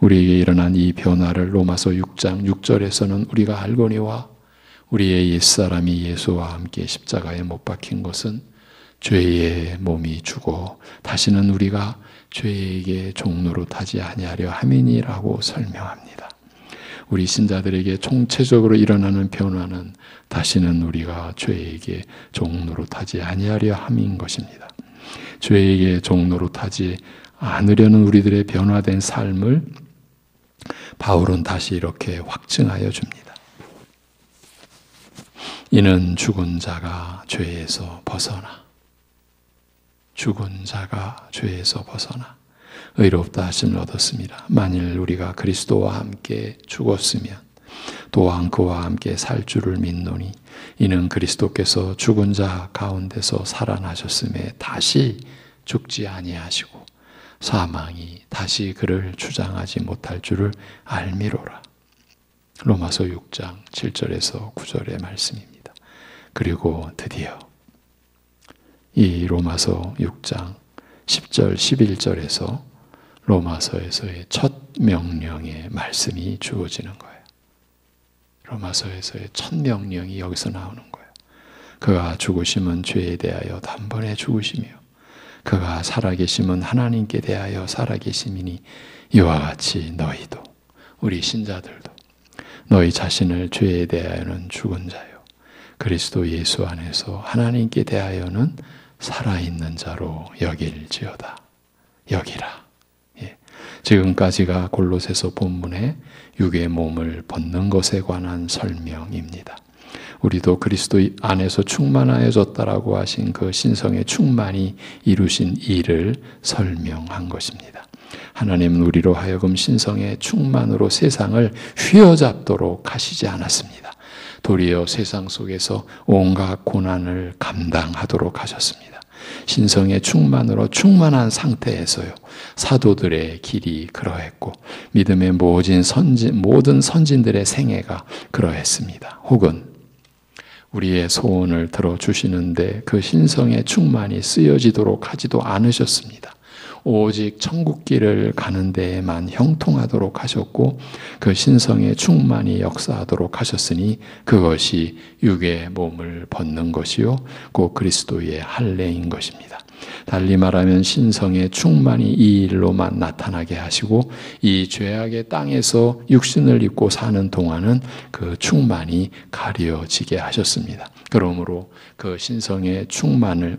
우리에게 일어난 이 변화를 로마서 6장 6절에서는 우리가 알거니와 우리의 옛사람이 예수와 함께 십자가에 못 박힌 것은 죄의 몸이 죽어 다시는 우리가 죄에게 종로로 타지 아니하려 함이니라고 설명합니다. 우리 신자들에게 총체적으로 일어나는 변화는 다시는 우리가 죄에게 종로로 타지 아니하려 함인 것입니다. 죄에게 종로로 타지 않으려는 우리들의 변화된 삶을 바울은 다시 이렇게 확증하여 줍니다. 이는 죽은 자가 죄에서 벗어나 의롭다 하심을 얻었습니다. 만일 우리가 그리스도와 함께 죽었으면 또한 그와 함께 살 줄을 믿노니 이는 그리스도께서 죽은 자 가운데서 살아나셨음에 다시 죽지 아니하시고 사망이 다시 그를 주장하지 못할 줄을 알미로라. 로마서 6장 7절에서 9절의 말씀입니다. 그리고 드디어 이 로마서 6장 10절 11절에서 로마서에서의 첫 명령의 말씀이 주어지는 거예요. 로마서에서의 첫 명령이 여기서 나오는 거예요. 그가 죽으심은 죄에 대하여 단번에 죽으시며 그가 살아계심은 하나님께 대하여 살아계심이니 이와 같이 너희도 우리 신자들도 너희 자신을 죄에 대하여는 죽은 자요 그리스도 예수 안에서 하나님께 대하여는 살아있는 자로 여길지어다. 여기라. 지금까지가 골로새서 본문의 육의 몸을 벗는 것에 관한 설명입니다. 우리도 그리스도 안에서 충만하여졌다라고 하신 그 신성의 충만이 이루신 일을 설명한 것입니다. 하나님은 우리로 하여금 신성의 충만으로 세상을 휘어잡도록 하시지 않았습니다. 도리어 세상 속에서 온갖 고난을 감당하도록 하셨습니다. 신성의 충만으로 충만한 상태에서요. 사도들의 길이 그러했고 믿음의 모든 선진들의 생애가 그러했습니다. 혹은 우리의 소원을 들어주시는데 그 신성의 충만이 쓰여지도록 하지도 않으셨습니다. 오직 천국길을 가는 데에만 형통하도록 하셨고 그 신성의 충만이 역사하도록 하셨으니 그것이 육의 몸을 벗는 것이요 곧 그리스도의 할례인 것입니다. 달리 말하면 신성의 충만이 이 일로만 나타나게 하시고 이 죄악의 땅에서 육신을 입고 사는 동안은 그 충만이 가려지게 하셨습니다. 그러므로 그 신성의 충만을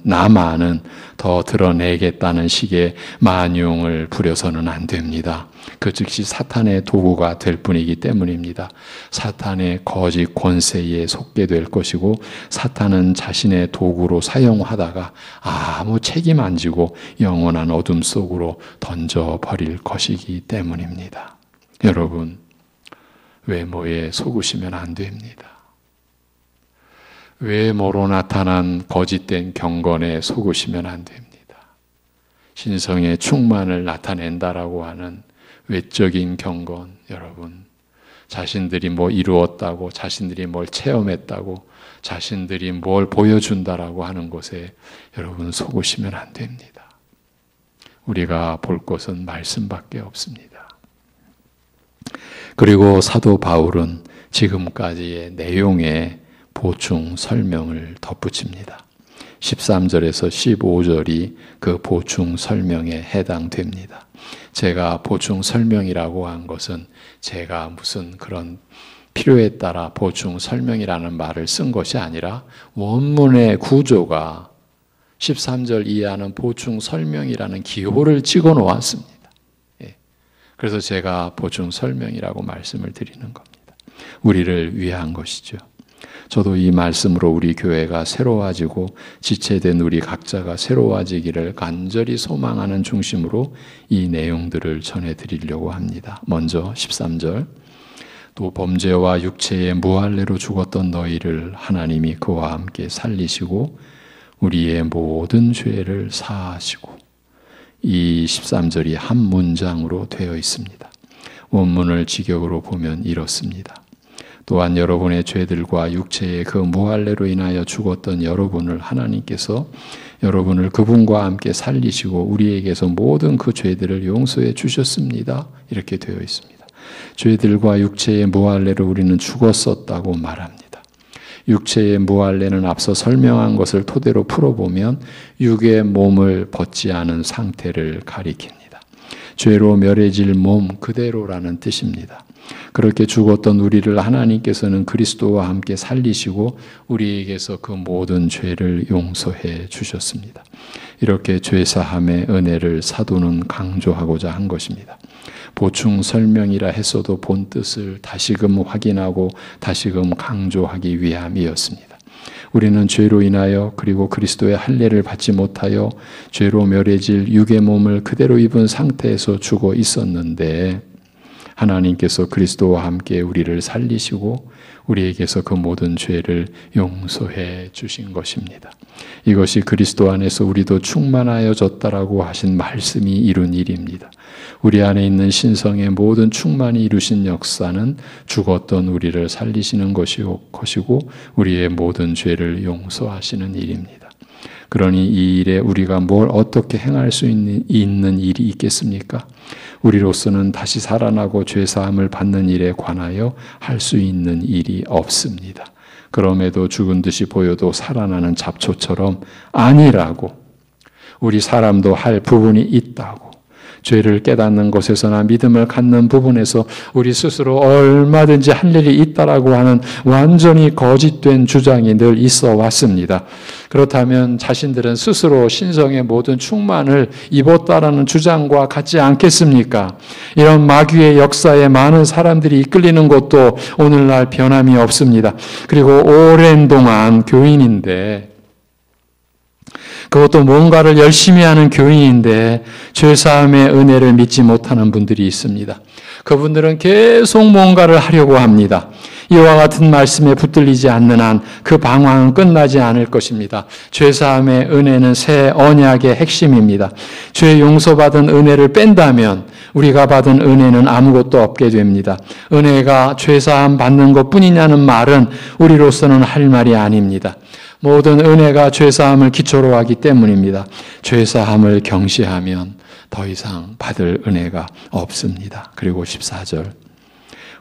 나만은 더 드러내겠다는 식의 만용을 부려서는 안 됩니다. 그 즉시 사탄의 도구가 될 뿐이기 때문입니다. 사탄의 거짓 권세에 속게 될 것이고 사탄은 자신의 도구로 사용하다가 아무 책임 안 지고 영원한 어둠 속으로 던져버릴 것이기 때문입니다. 여러분, 외모에 속으시면 안 됩니다. 외모로 나타난 거짓된 경건에 속으시면 안 됩니다. 신성의 충만을 나타낸다라고 하는 외적인 경건, 여러분, 자신들이 뭐 이루었다고, 자신들이 뭘 체험했다고, 자신들이 뭘 보여준다라고 하는 것에 여러분 속으시면 안 됩니다. 우리가 볼 것은 말씀밖에 없습니다. 그리고 사도 바울은 지금까지의 내용에 보충 설명을 덧붙입니다. 13절에서 15절이 그 보충 설명에 해당됩니다. 제가 보충 설명이라고 한 것은 제가 무슨 그런 필요에 따라 보충 설명이라는 말을 쓴 것이 아니라 원문의 구조가 13절 이하는 보충 설명이라는 기호를 찍어 놓았습니다. 그래서 제가 보충 설명이라고 말씀을 드리는 겁니다. 우리를 위한 것이죠. 저도 이 말씀으로 우리 교회가 새로워지고 지체된 우리 각자가 새로워지기를 간절히 소망하는 중심으로 이 내용들을 전해드리려고 합니다. 먼저 13절, 또 범죄와 육체의 무할례로 죽었던 너희를 하나님이 그와 함께 살리시고 우리의 모든 죄를 사하시고, 이 13절이 한 문장으로 되어 있습니다. 원문을 직역으로 보면 이렇습니다. 또한 여러분의 죄들과 육체의 그 무할례로 인하여 죽었던 여러분을 하나님께서 여러분을 그분과 함께 살리시고 우리에게서 모든 그 죄들을 용서해 주셨습니다. 이렇게 되어 있습니다. 죄들과 육체의 무할례로 우리는 죽었었다고 말합니다. 육체의 무할례는 앞서 설명한 것을 토대로 풀어보면 육의 몸을 벗지 않은 상태를 가리킵니다. 죄로 멸해질 몸 그대로라는 뜻입니다. 그렇게 죽었던 우리를 하나님께서는 그리스도와 함께 살리시고 우리에게서 그 모든 죄를 용서해 주셨습니다. 이렇게 죄사함의 은혜를 사도는 강조하고자 한 것입니다. 보충 설명이라 했어도 본 뜻을 다시금 확인하고 다시금 강조하기 위함이었습니다. 우리는 죄로 인하여 그리고 그리스도의 할례를 받지 못하여 죄로 멸해질 육의 몸을 그대로 입은 상태에서 죽어 있었는데 하나님께서 그리스도와 함께 우리를 살리시고 우리에게서 그 모든 죄를 용서해 주신 것입니다. 이것이 그리스도 안에서 우리도 충만하여졌다라고 하신 말씀이 이룬 일입니다. 우리 안에 있는 신성의 모든 충만이 이루신 역사는 죽었던 우리를 살리시는 것이고 우리의 모든 죄를 용서하시는 일입니다. 그러니 이 일에 우리가 뭘 어떻게 행할 수 있는 일이 있겠습니까? 우리로서는 다시 살아나고 죄사함을 받는 일에 관하여 할 수 있는 일이 없습니다. 그럼에도 죽은 듯이 보여도 살아나는 잡초처럼 아니라고, 우리 사람도 할 부분이 있다고, 죄를 깨닫는 것에서나 믿음을 갖는 부분에서 우리 스스로 얼마든지 할 일이 있다라고 하는 완전히 거짓된 주장이 늘 있어 왔습니다. 그렇다면 자신들은 스스로 신성의 모든 충만을 입었다라는 주장과 같지 않겠습니까? 이런 마귀의 역사에 많은 사람들이 이끌리는 것도 오늘날 변함이 없습니다. 그리고 오랜 동안 교인인데, 그것도 뭔가를 열심히 하는 교인인데 죄사함의 은혜를 믿지 못하는 분들이 있습니다. 그분들은 계속 뭔가를 하려고 합니다. 이와 같은 말씀에 붙들리지 않는 한 그 방황은 끝나지 않을 것입니다. 죄사함의 은혜는 새 언약의 핵심입니다. 죄 용서받은 은혜를 뺀다면 우리가 받은 은혜는 아무것도 없게 됩니다. 은혜가 죄사함 받는 것뿐이냐는 말은 우리로서는 할 말이 아닙니다. 모든 은혜가 죄사함을 기초로 하기 때문입니다. 죄사함을 경시하면 더 이상 받을 은혜가 없습니다. 그리고 14절,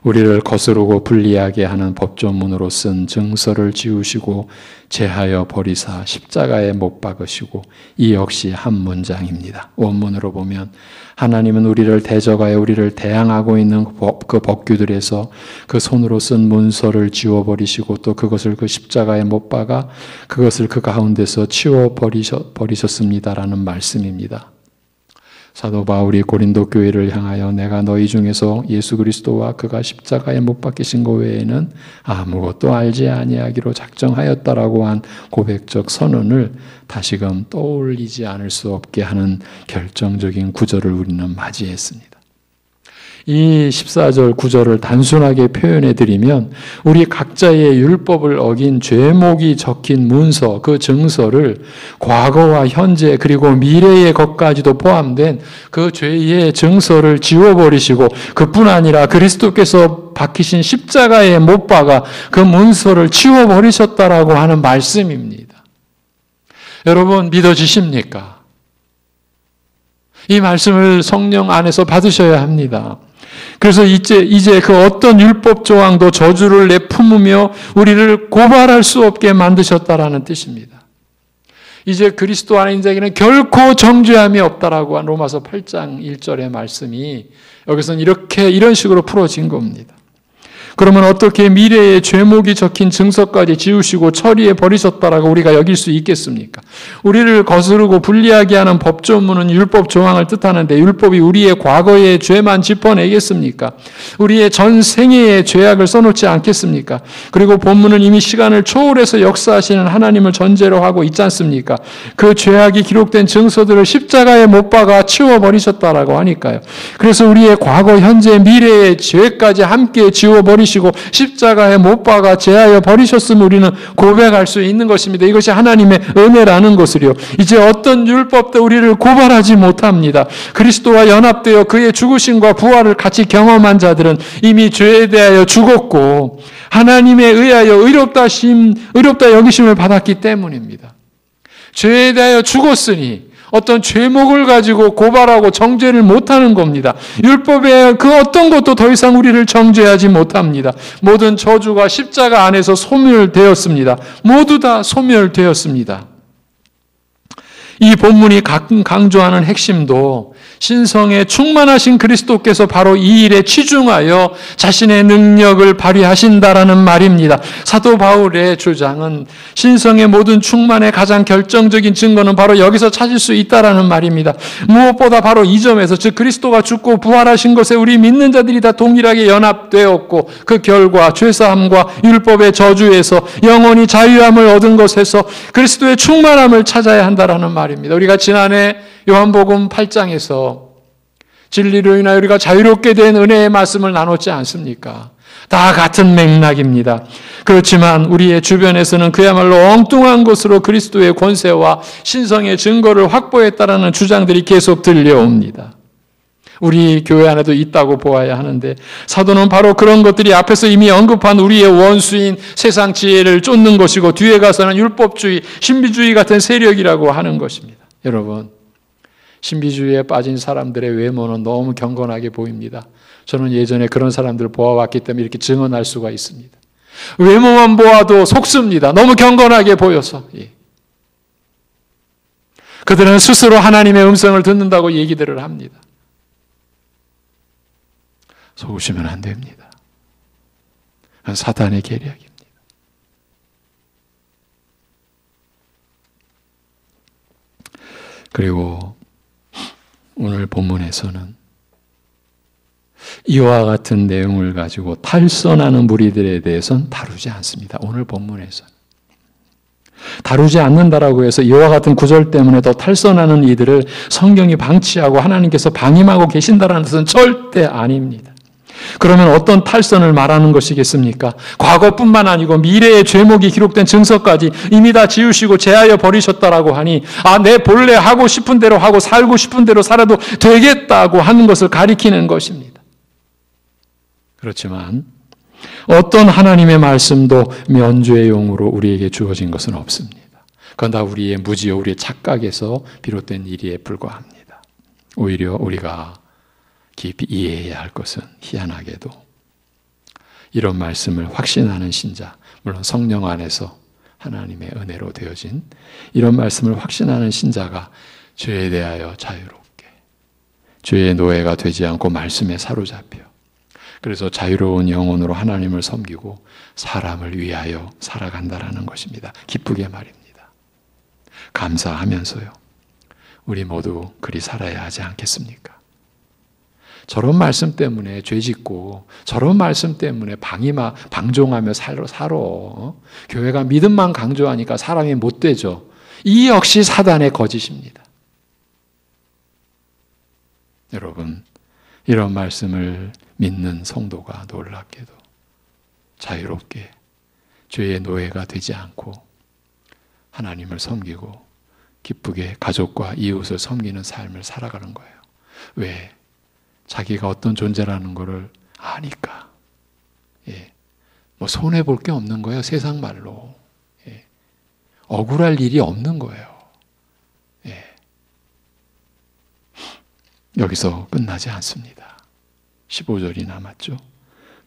우리를 거스르고 불리하게 하는 법조문으로 쓴 증서를 지우시고 제하여 버리사 십자가에 못 박으시고, 이 역시 한 문장입니다. 원문으로 보면 하나님은 우리를 대적하여 우리를 대항하고 있는 그 법규들에서 그 손으로 쓴 문서를 지워버리시고 또 그것을 그 십자가에 못 박아 그것을 그 가운데서 치워버리셨습니다라는 말씀입니다. 사도 바울이 고린도 교회를 향하여 내가 너희 중에서 예수 그리스도와 그가 십자가에 못 박히신 것 외에는 아무것도 알지 아니하기로 작정하였다라고 한 고백적 선언을 다시금 떠올리지 않을 수 없게 하는 결정적인 구절을 우리는 맞이했습니다. 이 14절 구절을 단순하게 표현해드리면 우리 각자의 율법을 어긴 죄목이 적힌 문서, 그 증서를 과거와 현재 그리고 미래의 것까지도 포함된 그 죄의 증서를 지워버리시고, 그뿐 아니라 그리스도께서 박히신 십자가에 못 박아 그 문서를 치워버리셨다라고 하는 말씀입니다. 여러분 믿어지십니까? 이 말씀을 성령 안에서 받으셔야 합니다. 그래서 이제 그 어떤 율법 조항도 저주를 내품으며 우리를 고발할 수 없게 만드셨다라는 뜻입니다. 이제 그리스도 안에 있는 자에게는 결코 정죄함이 없다라고 한 로마서 8장 1절의 말씀이 여기서는 이런 식으로 풀어진 겁니다. 그러면 어떻게 미래의 죄목이 적힌 증서까지 지우시고 처리해 버리셨다라고 우리가 여길 수 있겠습니까? 우리를 거스르고 불리하게 하는 법조문은 율법 조항을 뜻하는데 율법이 우리의 과거의 죄만 짚어내겠습니까? 우리의 전 생애의 죄악을 써놓지 않겠습니까? 그리고 본문은 이미 시간을 초월해서 역사하시는 하나님을 전제로 하고 있지 않습니까? 그 죄악이 기록된 증서들을 십자가에 못 박아 치워버리셨다라고 하니까요. 그래서 우리의 과거, 현재, 미래의 죄까지 함께 지워버리시고 십자가에 못 박아 제하여 버리셨음을 우리는 고백할 수 있는 것입니다. 이것이 하나님의 은혜라는 것을요. 이제 어떤 율법도 우리를 고발하지 못합니다. 그리스도와 연합되어 그의 죽으심과 부활을 같이 경험한 자들은 이미 죄에 대하여 죽었고 하나님에 의하여 의롭다 여기심을 받았기 때문입니다. 죄에 대하여 죽었으니 어떤 죄목을 가지고 고발하고 정죄를 못하는 겁니다. 율법의 그 어떤 것도 더 이상 우리를 정죄하지 못합니다. 모든 저주가 십자가 안에서 소멸되었습니다. 모두 다 소멸되었습니다. 이 본문이 강조하는 핵심도 신성에 충만하신 그리스도께서 바로 이 일에 치중하여 자신의 능력을 발휘하신다라는 말입니다. 사도 바울의 주장은 신성의 모든 충만의 가장 결정적인 증거는 바로 여기서 찾을 수 있다라는 말입니다. 무엇보다 바로 이 점에서, 즉 그리스도가 죽고 부활하신 것에 우리 믿는 자들이 다 동일하게 연합되었고 그 결과 죄사함과 율법의 저주에서 영원히 자유함을 얻은 것에서 그리스도의 충만함을 찾아야 한다라는 말입니다. 우리가 지난해 요한복음 8장에서 진리로 인하여 우리가 자유롭게 된 은혜의 말씀을 나눴지 않습니까? 다 같은 맥락입니다. 그렇지만 우리의 주변에서는 그야말로 엉뚱한 것으로 그리스도의 권세와 신성의 증거를 확보했다라는 주장들이 계속 들려옵니다. 우리 교회 안에도 있다고 보아야 하는데 사도는 바로 그런 것들이 앞에서 이미 언급한 우리의 원수인 세상 지혜를 쫓는 것이고 뒤에 가서는 율법주의, 신비주의 같은 세력이라고 하는 것입니다. 여러분, 신비주의에 빠진 사람들의 외모는 너무 경건하게 보입니다. 저는 예전에 그런 사람들을 보아왔기 때문에 이렇게 증언할 수가 있습니다. 외모만 보아도 속습니다. 너무 경건하게 보여서. 그들은 스스로 하나님의 음성을 듣는다고 얘기들을 합니다. 속으시면 안 됩니다. 그건 사단의 계략입니다. 그리고 오늘 본문에서는 이와 같은 내용을 가지고 탈선하는 무리들에 대해서는 다루지 않습니다. 오늘 본문에서는. 다루지 않는다라고 해서 이와 같은 구절 때문에 더 탈선하는 이들을 성경이 방치하고 하나님께서 방임하고 계신다라는 것은 절대 아닙니다. 그러면 어떤 탈선을 말하는 것이겠습니까? 과거뿐만 아니고 미래의 죄목이 기록된 증서까지 이미 다 지우시고 제하여 버리셨다라고 하니 내 본래 하고 싶은 대로 하고 살고 싶은 대로 살아도 되겠다고 하는 것을 가리키는 것입니다. 그렇지만 어떤 하나님의 말씀도 면죄의 용으로 우리에게 주어진 것은 없습니다. 그건 다 우리의 무지요, 우리의 착각에서 비롯된 일에 불과합니다. 오히려 우리가 깊이 이해해야 할 것은 희한하게도 이런 말씀을 확신하는 신자, 물론 성령 안에서 하나님의 은혜로 되어진 이런 말씀을 확신하는 신자가 죄에 대하여 자유롭게, 죄의 노예가 되지 않고 말씀에 사로잡혀 그래서 자유로운 영혼으로 하나님을 섬기고 사람을 위하여 살아간다라는 것입니다. 기쁘게 말입니다. 감사하면서요. 우리 모두 그리 살아야 하지 않겠습니까? 저런 말씀 때문에 죄짓고 저런 말씀 때문에 방종하며 살아. 교회가 믿음만 강조하니까 사람이 못 되죠. 이 역시 사단의 거짓입니다. 여러분, 이런 말씀을 믿는 성도가 놀랍게도 자유롭게 죄의 노예가 되지 않고 하나님을 섬기고 기쁘게 가족과 이웃을 섬기는 삶을 살아가는 거예요. 왜? 자기가 어떤 존재라는 것을 아니까. 뭐 손해볼 게 없는 거예요. 세상 말로. 억울할 일이 없는 거예요. 여기서 끝나지 않습니다. 15절이 남았죠.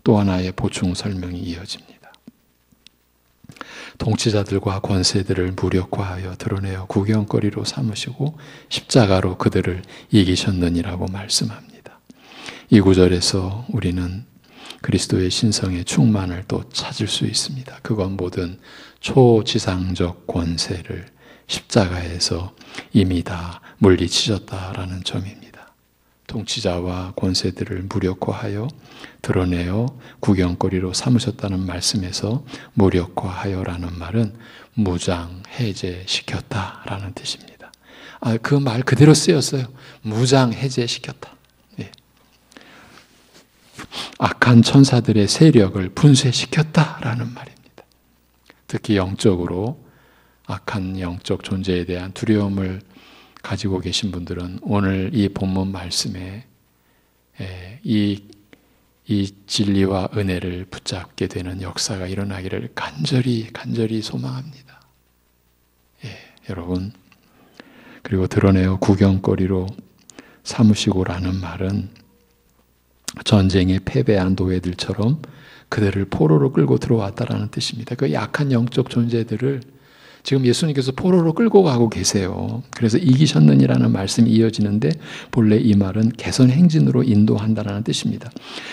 또 하나의 보충 설명이 이어집니다. 통치자들과 권세들을 무력화하여 드러내어 구경거리로 삼으시고 십자가로 그들을 이기셨느니라고 말씀합니다. 이 구절에서 우리는 그리스도의 신성의 충만을 또 찾을 수 있습니다. 그건 모든 초지상적 권세를 십자가에서 이미 다 물리치셨다라는 점입니다. 통치자와 권세들을 무력화하여 드러내어 구경거리로 삼으셨다는 말씀에서 무력화하여라는 말은 무장 해제시켰다라는 뜻입니다. 그 말 그대로 쓰였어요. 무장 해제시켰다. 예. 악한 천사들의 세력을 분쇄시켰다라는 말입니다. 특히 영적으로 악한 영적 존재에 대한 두려움을 가지고 계신 분들은 오늘 이 본문 말씀에 이 진리와 은혜를 붙잡게 되는 역사가 일어나기를 간절히 소망합니다. 여러분, 그리고 드러내어 구경거리로 삼으시고라는 말은 전쟁에 패배한 노예들처럼 그들을 포로로 끌고 들어왔다라는 뜻입니다. 그 약한 영적 존재들을 지금 예수님께서 포로로 끌고 가고 계세요. 그래서 이기셨느니라는 말씀이 이어지는데 본래 이 말은 개선 행진으로 인도한다는 뜻입니다.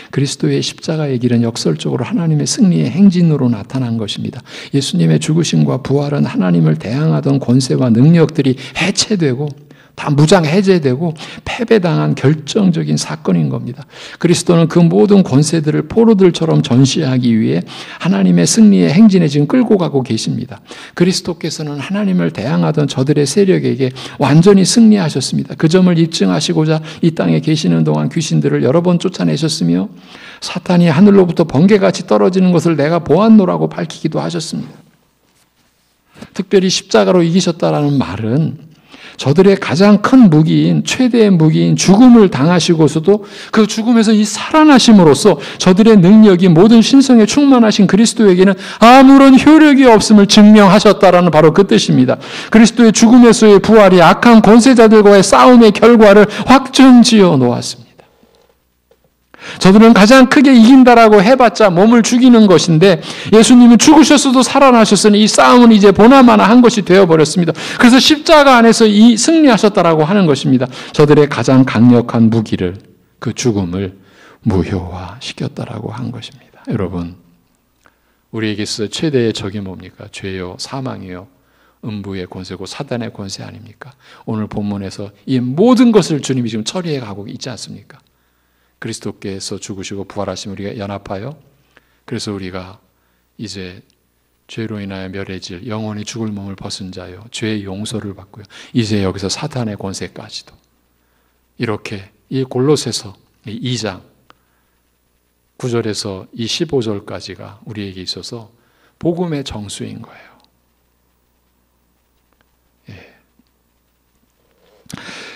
그리스도의 십자가의 길은 역설적으로 하나님의 승리의 행진으로 나타난 것입니다. 예수님의 죽으심과 부활은 하나님을 대항하던 권세와 능력들이 해체되고 다 무장 해제되고 패배당한 결정적인 사건인 겁니다. 그리스도는 그 모든 권세들을 포로들처럼 전시하기 위해 하나님의 승리의 행진에 지금 끌고 가고 계십니다. 그리스도께서는 하나님을 대항하던 저들의 세력에게 완전히 승리하셨습니다. 그 점을 입증하시고자 이 땅에 계시는 동안 귀신들을 여러 번 쫓아내셨으며 사탄이 하늘로부터 번개같이 떨어지는 것을 내가 보았노라고 밝히기도 하셨습니다. 특별히 십자가로 이기셨다라는 말은 저들의 가장 큰 무기인 최대의 무기인 죽음을 당하시고서도 그 죽음에서 이 살아나심으로써 저들의 능력이 모든 신성에 충만하신 그리스도에게는 아무런 효력이 없음을 증명하셨다라는 바로 그 뜻입니다. 그리스도의 죽음에서의 부활이 악한 권세자들과의 싸움의 결과를 확정지어 놓았습니다. 저들은 가장 크게 이긴다라고 해봤자 몸을 죽이는 것인데 예수님은 죽으셨어도 살아나셨으니 이 싸움은 이제 보나마나 한 것이 되어버렸습니다. 그래서 십자가 안에서 이 승리하셨다라고 하는 것입니다. 저들의 가장 강력한 무기를, 그 죽음을 무효화시켰다라고 한 것입니다. 여러분, 우리에게 있어 최대의 적이 뭡니까? 죄요, 사망이요, 음부의 권세고 사단의 권세 아닙니까? 오늘 본문에서 이 모든 것을 주님이 지금 처리해 가고 있지 않습니까? 그리스도께서 죽으시고 부활하시면 우리가 연합하여 그래서 우리가 이제 죄로 인하여 멸해질 영원히 죽을 몸을 벗은 자요 죄의 용서를 받고요. 이제 여기서 사탄의 권세까지도 이렇게 이 골로새서 2장 9절에서 이 15절까지가 우리에게 있어서 복음의 정수인 거예요.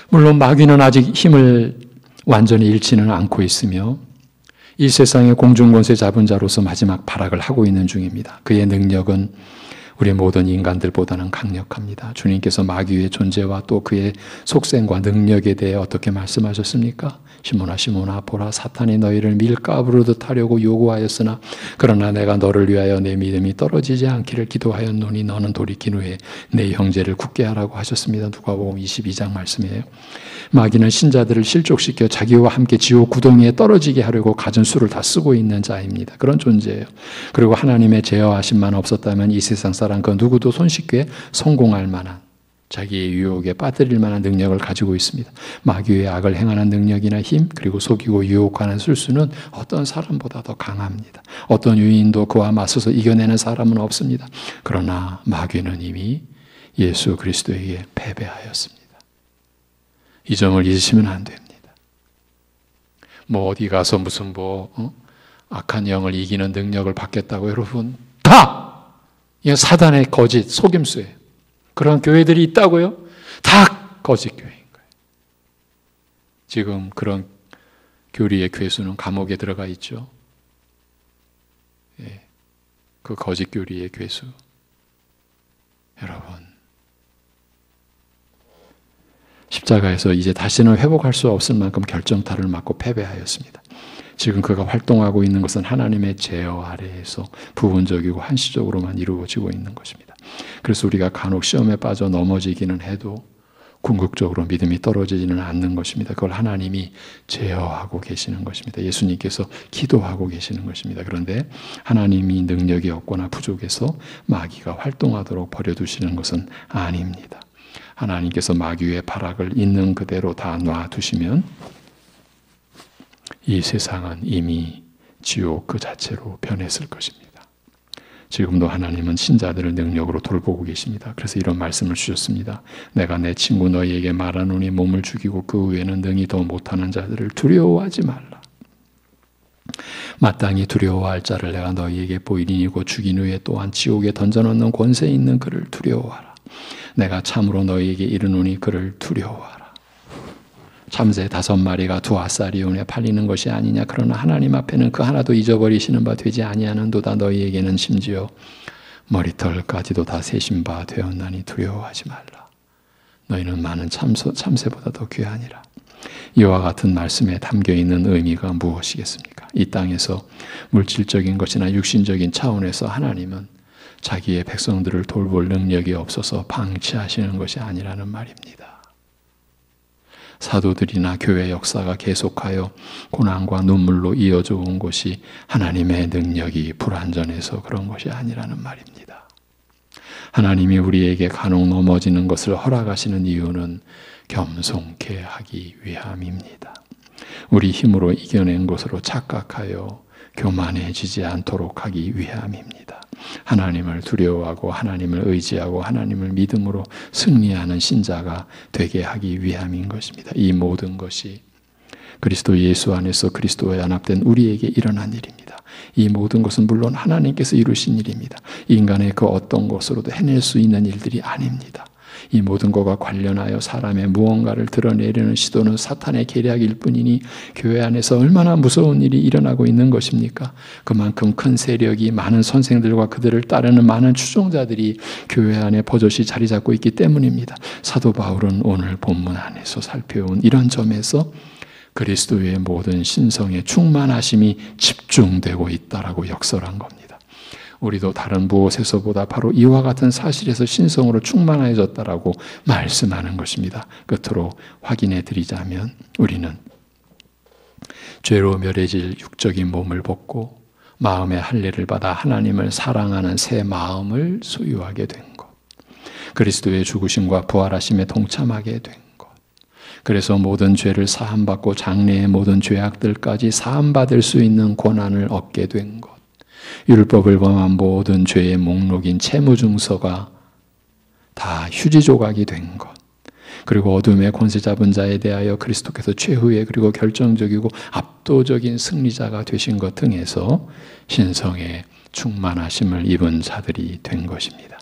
물론 마귀는 아직 힘을 완전히 잃지는 않고 있으며 이 세상의 공중권세 잡은 자로서 마지막 발악을 하고 있는 중입니다. 그의 능력은 우리 모든 인간들보다는 강력합니다. 주님께서 마귀의 존재와 또 그의 속셈과 능력에 대해 어떻게 말씀하셨습니까? 시몬아 시몬아 보라 사탄이 너희를 밀가부르듯 하려고 요구하였으나 그러나 내가 너를 위하여 내 믿음이 떨어지지 않기를 기도하였노니 너는 돌이킨 후에 내 형제를 굳게 하라고 하셨습니다. 누가복음 22장 말씀이에요. 마귀는 신자들을 실족시켜 자기와 함께 지옥 구덩이에 떨어지게 하려고 갖은 수를 다 쓰고 있는 자입니다. 그런 존재예요. 그리고 하나님의 제어하심만 없었다면 이 세상 사람 그 누구도 손쉽게 성공할 만한 자기의 유혹에 빠뜨릴 만한 능력을 가지고 있습니다. 마귀의 악을 행하는 능력이나 힘 그리고 속이고 유혹하는 술수는 어떤 사람보다 더 강합니다. 어떤 유인도 그와 맞서서 이겨내는 사람은 없습니다. 그러나 마귀는 이미 예수 그리스도에게 패배하였습니다. 이 점을 잊으시면 안 됩니다. 뭐 어디 가서 무슨 악한 영을 이기는 능력을 받겠다고 여러분 다 이게 사단의 거짓 속임수예요. 그런 교회들이 있다고요? 다 거짓 교회인 거예요. 지금 그런 교리의 괴수는 감옥에 들어가 있죠. 그 거짓 교리의 괴수. 여러분 십자가에서 이제 다시는 회복할 수 없을 만큼 결정타를 맞고 패배하였습니다. 지금 그가 활동하고 있는 것은 하나님의 제어 아래에서 부분적이고 한시적으로만 이루어지고 있는 것입니다. 그래서 우리가 간혹 시험에 빠져 넘어지기는 해도 궁극적으로 믿음이 떨어지지는 않는 것입니다. 그걸 하나님이 제어하고 계시는 것입니다. 예수님께서 기도하고 계시는 것입니다. 그런데 하나님이 능력이 없거나 부족해서 마귀가 활동하도록 버려두시는 것은 아닙니다. 하나님께서 마귀의 발악을 있는 그대로 다 놔두시면 이 세상은 이미 지옥 그 자체로 변했을 것입니다. 지금도 하나님은 신자들을 능력으로 돌보고 계십니다. 그래서 이런 말씀을 주셨습니다. 내가 내 친구 너희에게 말하노니 몸을 죽이고 그 후에는 능히 더 못하는 자들을 두려워하지 말라. 마땅히 두려워할 자를 내가 너희에게 보이리니 곧 죽인 후에 또한 지옥에 던져놓는 권세 있는 그를 두려워하라. 내가 참으로 너희에게 이르노니 그를 두려워하라. 참새 5마리가 2앗사리온에 팔리는 것이 아니냐. 그러나 하나님 앞에는 그 하나도 잊어버리시는 바 되지 아니하는도다. 너희에게는 심지어 머리털까지도 다 세신 바 되었나니 두려워하지 말라. 너희는 많은 참새보다 더 귀하니라. 이와 같은 말씀에 담겨있는 의미가 무엇이겠습니까? 이 땅에서 물질적인 것이나 육신적인 차원에서 하나님은 자기의 백성들을 돌볼 능력이 없어서 방치하시는 것이 아니라는 말입니다. 사도들이나 교회 역사가 계속하여 고난과 눈물로 이어져 온 것이 하나님의 능력이 불완전해서 그런 것이 아니라는 말입니다. 하나님이 우리에게 간혹 넘어지는 것을 허락하시는 이유는 겸손케 하기 위함입니다. 우리 힘으로 이겨낸 것으로 착각하여 교만해지지 않도록 하기 위함입니다. 하나님을 두려워하고 하나님을 의지하고 하나님을 믿음으로 승리하는 신자가 되게 하기 위함인 것입니다. 이 모든 것이 그리스도 예수 안에서 그리스도와 연합된 우리에게 일어난 일입니다. 이 모든 것은 물론 하나님께서 이루신 일입니다. 인간의 그 어떤 것으로도 해낼 수 있는 일들이 아닙니다. 이 모든 것과 관련하여 사람의 무언가를 드러내려는 시도는 사탄의 계략일 뿐이니 교회 안에서 얼마나 무서운 일이 일어나고 있는 것입니까? 그만큼 큰 세력이 많은 선생들과 그들을 따르는 많은 추종자들이 교회 안에 버젓이 자리 잡고 있기 때문입니다. 사도 바울은 오늘 본문 안에서 살펴온 이런 점에서 그리스도의 모든 신성의 충만하심이 집중되고 있다라고 역설한 겁니다. 우리도 다른 무엇에서보다 바로 이와 같은 사실에서 신성으로 충만해졌다라고 말씀하는 것입니다. 끝으로 확인해 드리자면 우리는 죄로 멸해질 육적인 몸을 벗고 마음의 할례를 받아 하나님을 사랑하는 새 마음을 소유하게 된 것, 그리스도의 죽으심과 부활하심에 동참하게 된 것, 그래서 모든 죄를 사함받고 장래의 모든 죄악들까지 사함받을 수 있는 권한을 얻게 된 것, 율법을 범한 모든 죄의 목록인 채무증서가 다 휴지 조각이 된 것, 그리고 어둠의 권세 잡은 자에 대하여 그리스도께서 최후의 그리고 결정적이고 압도적인 승리자가 되신 것 등에서 신성의 충만하심을 입은 자들이 된 것입니다.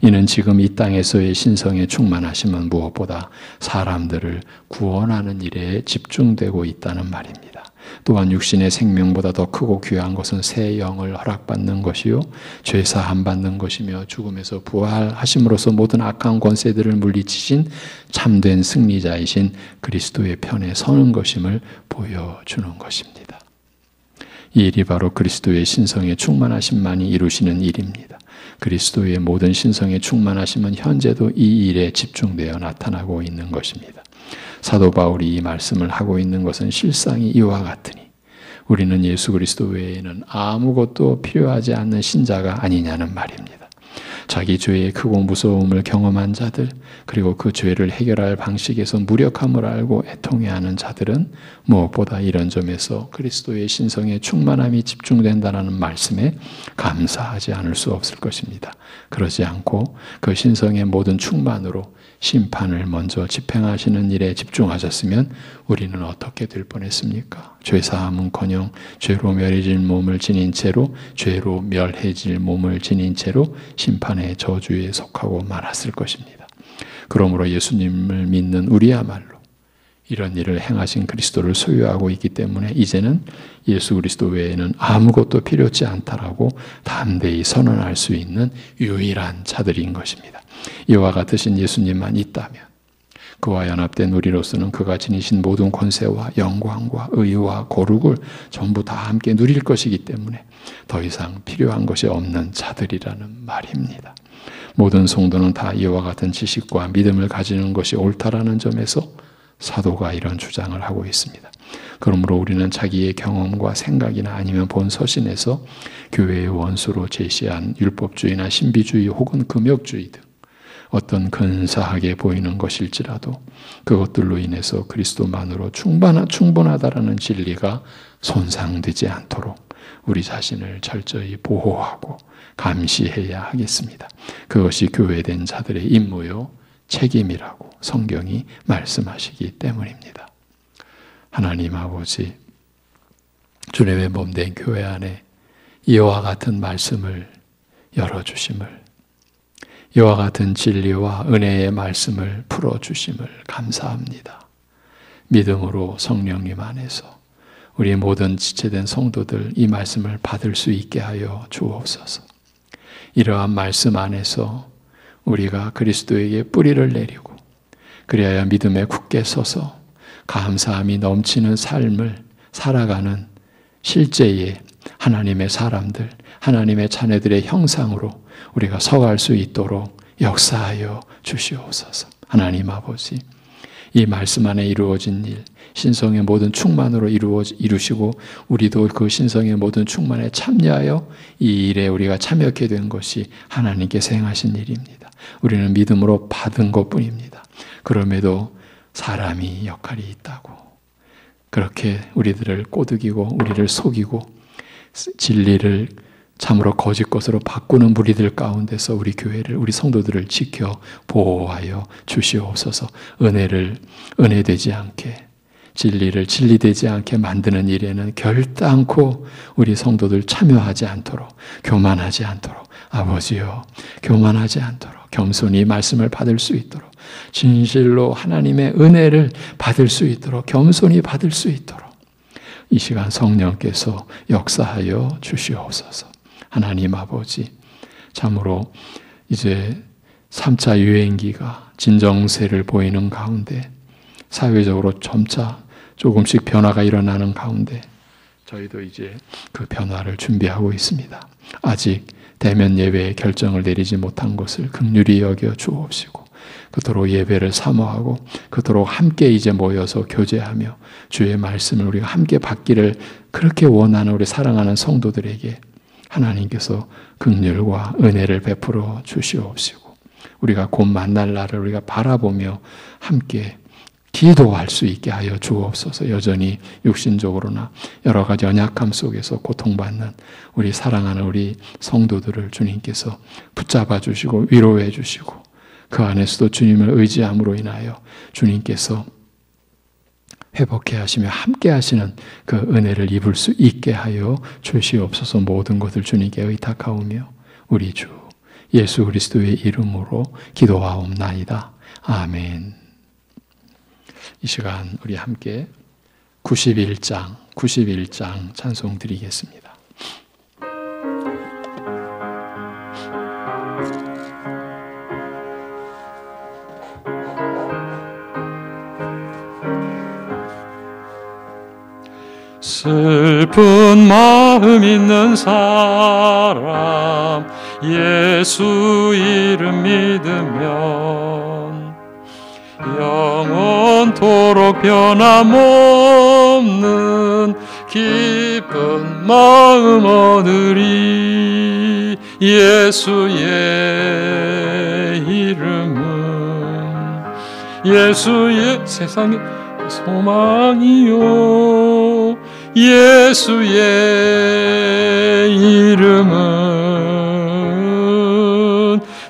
이는 지금 이 땅에서의 신성의 충만하심은 무엇보다 사람들을 구원하는 일에 집중되고 있다는 말입니다. 또한 육신의 생명보다 더 크고 귀한 것은 새 영을 허락받는 것이요 죄사함 받는 것이며 죽음에서 부활하심으로써 모든 악한 권세들을 물리치신 참된 승리자이신 그리스도의 편에 서는 것임을 보여주는 것입니다. 이 일이 바로 그리스도의 신성의 충만하심만이 이루시는 일입니다. 그리스도의 모든 신성의 충만하심은 현재도 이 일에 집중되어 나타나고 있는 것입니다. 사도 바울이 이 말씀을 하고 있는 것은 실상이 이와 같으니 우리는 예수 그리스도 외에는 아무것도 필요하지 않는 신자가 아니냐는 말입니다. 자기 죄의 크고 무서움을 경험한 자들, 그리고 그 죄를 해결할 방식에서 무력함을 알고 애통해하는 자들은 무엇보다 이런 점에서 그리스도의 신성의 충만함이 집중된다는 말씀에 감사하지 않을 수 없을 것입니다. 그러지 않고 그 신성의 모든 충만으로 심판을 먼저 집행하시는 일에 집중하셨으면 우리는 어떻게 될 뻔했습니까? 죄사함은커녕 죄로 멸해질 몸을 지닌 채로 죄로 멸해질 몸을 지닌 채로 심판의 저주에 속하고 말았을 것입니다. 그러므로 예수님을 믿는 우리야말로 이런 일을 행하신 그리스도를 소유하고 있기 때문에 이제는 예수 그리스도 외에는 아무것도 필요치 않다라고 담대히 선언할 수 있는 유일한 자들인 것입니다. 이와 같으신 예수님만 있다면, 그와 연합된 우리로서는 그가 지니신 모든 권세와 영광과 의와 거룩을 전부 다 함께 누릴 것이기 때문에 더 이상 필요한 것이 없는 자들이라는 말입니다. 모든 성도는 다 이와 같은 지식과 믿음을 가지는 것이 옳다라는 점에서 사도가 이런 주장을 하고 있습니다. 그러므로 우리는 자기의 경험과 생각이나 아니면 본 서신에서 교회의 원수로 제시한 율법주의나 신비주의 혹은 금욕주의 등 어떤 근사하게 보이는 것일지라도 그것들로 인해서 그리스도만으로 충분하다라는 진리가 손상되지 않도록 우리 자신을 철저히 보호하고 감시해야 하겠습니다. 그것이 교회된 자들의 임무요 책임이라고 성경이 말씀하시기 때문입니다. 하나님 아버지, 주님의 몸된 교회 안에 이와 같은 말씀을 열어주심을, 이와 같은 진리와 은혜의 말씀을 풀어주심을 감사합니다. 믿음으로 성령님 안에서 우리 모든 지체된 성도들 이 말씀을 받을 수 있게 하여 주옵소서. 이러한 말씀 안에서 우리가 그리스도에게 뿌리를 내리고 그리하여 믿음에 굳게 서서 감사함이 넘치는 삶을 살아가는 실제의 하나님의 사람들, 하나님의 자녀들의 형상으로 우리가 서갈 수 있도록 역사하여 주시옵소서. 하나님 아버지, 이 말씀 안에 이루어진 일, 신성의 모든 충만으로 이루시고 우리도 그 신성의 모든 충만에 참여하여 이 일에 우리가 참여하게 된 것이 하나님께서 행하신 일입니다. 우리는 믿음으로 받은 것뿐입니다. 그럼에도 사람이 역할이 있다고, 그렇게 우리들을 꼬드기고 우리를 속이고 진리를 참으로 거짓 것으로 바꾸는 무리들 가운데서 우리 교회를, 우리 성도들을 지켜 보호하여 주시옵소서. 은혜되지 않게, 진리를 진리되지 않게 만드는 일에는 결단코 우리 성도들 참여하지 않도록, 교만하지 않도록, 아버지여, 교만하지 않도록 겸손히 말씀을 받을 수 있도록, 진실로 하나님의 은혜를 받을 수 있도록, 겸손히 받을 수 있도록 이 시간 성령께서 역사하여 주시옵소서. 하나님 아버지, 참으로 이제 3차 유행기가 진정세를 보이는 가운데 사회적으로 점차 조금씩 변화가 일어나는 가운데 저희도 이제 그 변화를 준비하고 있습니다. 아직 대면 예배의 결정을 내리지 못한 것을 긍휼히 여겨 주옵시고 그토록 예배를 사모하고 그토록 함께 이제 모여서 교제하며 주의 말씀을 우리가 함께 받기를 그렇게 원하는 우리 사랑하는 성도들에게 하나님께서 긍휼과 은혜를 베풀어 주시옵시고 우리가 곧 만날 날을 우리가 바라보며 함께 기도할 수 있게 하여 주옵소서. 여전히 육신적으로나 여러 가지 연약함 속에서 고통받는 우리 사랑하는 우리 성도들을 주님께서 붙잡아 주시고 위로해 주시고 그 안에서도 주님을 의지함으로 인하여 주님께서 회복해 하시며 함께 하시는 그 은혜를 입을 수 있게 하여 주시옵소서. 모든 것을 주님께 의탁하오며 우리 주 예수 그리스도의 이름으로 기도하옵나이다. 아멘. 이 시간 우리 함께 91장 찬송 드리겠습니다. 슬픈 마음 있는 사람 예수 이름 믿으면 영원토록 변함없는 기쁜 마음 얻으리. 예수의 이름은 예수의 세상의 소망이요 예수의 이름은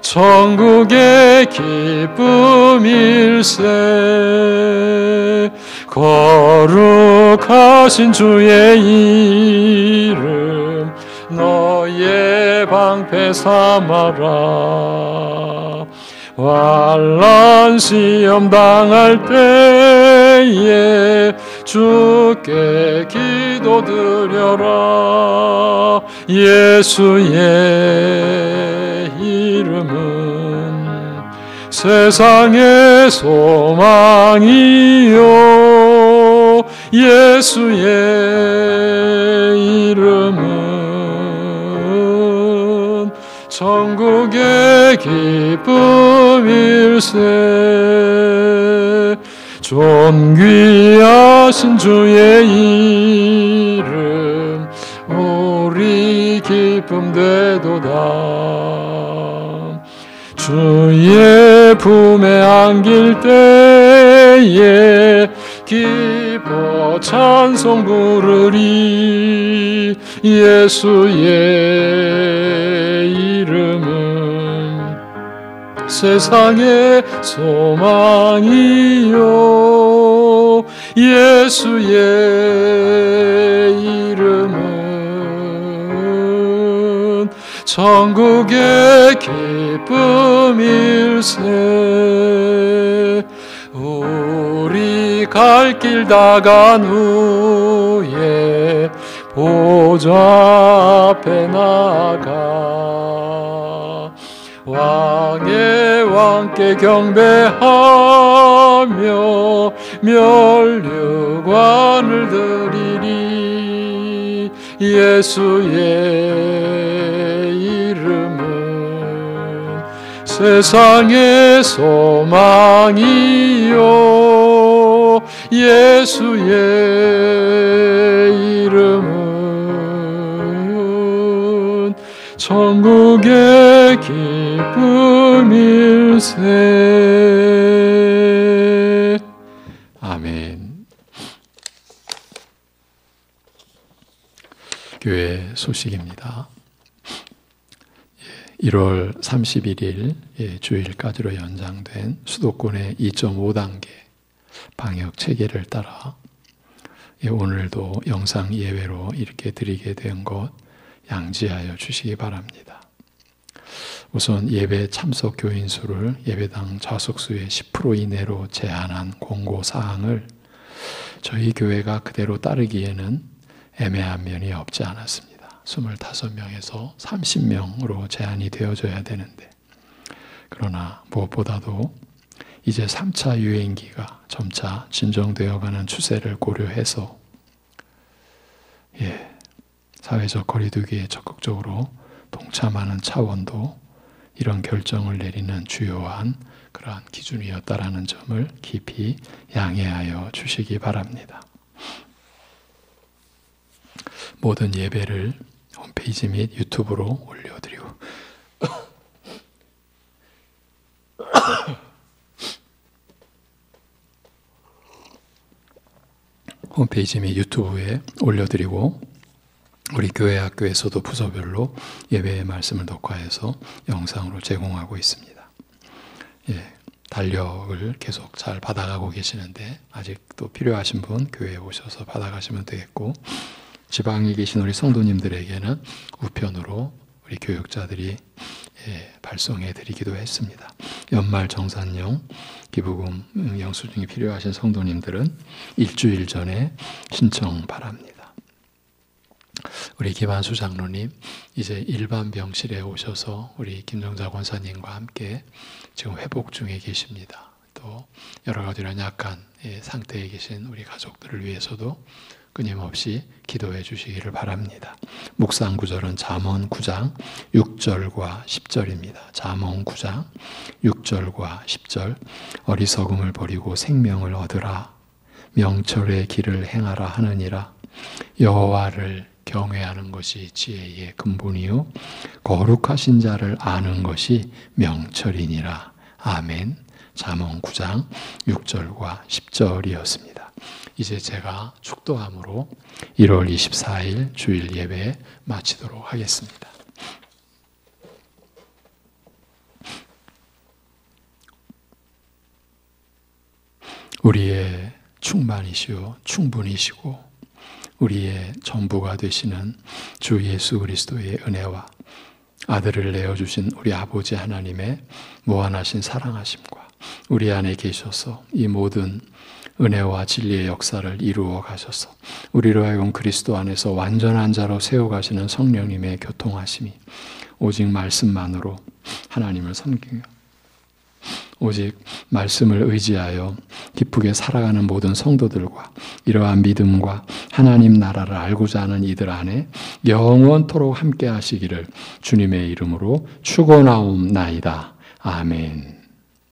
천국의 기쁨일세. 거룩하신 주의 이름 너의 방패 삼아라. 환난 시험 당할 때에 주께 기도드려라. 예수의 이름은 세상의 소망이요 예수의 이름은 천국의 기쁨일세. 존귀하신 주의 이름 우리 기쁨 되도다. 주의 품에 안길 때에 기뻐 찬송 부르리. 예수의 이름은 세상의 소망이요 예수의 이름은 천국의 기쁨일세. 우리 갈 길 다 간 후에 보좌 앞에 나가 왕의 왕께 경배하며 면류관을 드리리. 예수의 이름은 세상의 소망이요 예수의 이름은 천국의 기쁨일세. 아멘. 교회 소식입니다. 1월 31일 주일까지로 연장된 수도권의 2.5단계 방역 체계를 따라 오늘도 영상 예외로 이렇게 드리게 된 것 양지하여 주시기 바랍니다. 우선 예배 참석 교인 수를 예배당 좌석수의 10% 이내로 제한한 공고사항을 저희 교회가 그대로 따르기에는 애매한 면이 없지 않았습니다. 25명에서 30명으로 제한이 되어져야 되는데, 그러나 무엇보다도 이제 3차 유행기가 점차 진정되어가는 추세를 고려해서 사회적 거리두기에 적극적으로 동참하는 차원도 이런 결정을 내리는 주요한 그러한 기준이었다라는 점을 깊이 양해하여 주시기 바랍니다. 모든 예배를 홈페이지 및 유튜브로 올려드리고 홈페이지 및 유튜브에 올려드리고 우리 교회 학교에서도 부서별로 예배의 말씀을 녹화해서 영상으로 제공하고 있습니다. 달력을 계속 잘 받아가고 계시는데 아직도 필요하신 분 교회에 오셔서 받아가시면 되겠고, 지방에 계신 우리 성도님들에게는 우편으로 우리 교육자들이 발송해 드리기도 했습니다. 연말 정산용 기부금 영수증이 필요하신 성도님들은 일주일 전에 신청 바랍니다. 우리 김한수 장로님 이제 일반 병실에 오셔서 우리 김정자 권사님과 함께 지금 회복 중에 계십니다. 또 여러 가지 연약한 상태에 계신 우리 가족들을 위해서도 끊임없이 기도해 주시기를 바랍니다. 묵상 구절은 잠언 9장 6절과 10절입니다. 잠언 9장 6절과 10절. 어리석음을 버리고 생명을 얻으라. 명철의 길을 행하라 하느니라. 여호와를 경외하는 것이 지혜의 근본이요 거룩하신 자를 아는 것이 명철이니라. 아멘. 잠언 9장 6절과 10절이었습니다. 이제 제가 축도함으로 1월 24일 주일 예배 마치도록 하겠습니다. 우리의 충만이시오 충분이시고 우리의 전부가 되시는 주 예수 그리스도의 은혜와 아들을 내어주신 우리 아버지 하나님의 무한하신 사랑하심과 우리 안에 계셔서 이 모든 은혜와 진리의 역사를 이루어 가셔서 우리로 하여금 그리스도 안에서 완전한 자로 세워가시는 성령님의 교통하심이 오직 말씀만으로 하나님을 섬기며 오직 말씀을 의지하여 기쁘게 살아가는 모든 성도들과 이러한 믿음과 하나님 나라를 알고자 하는 이들 안에 영원토록 함께 하시기를 주님의 이름으로 축원하옵나이다. 아멘.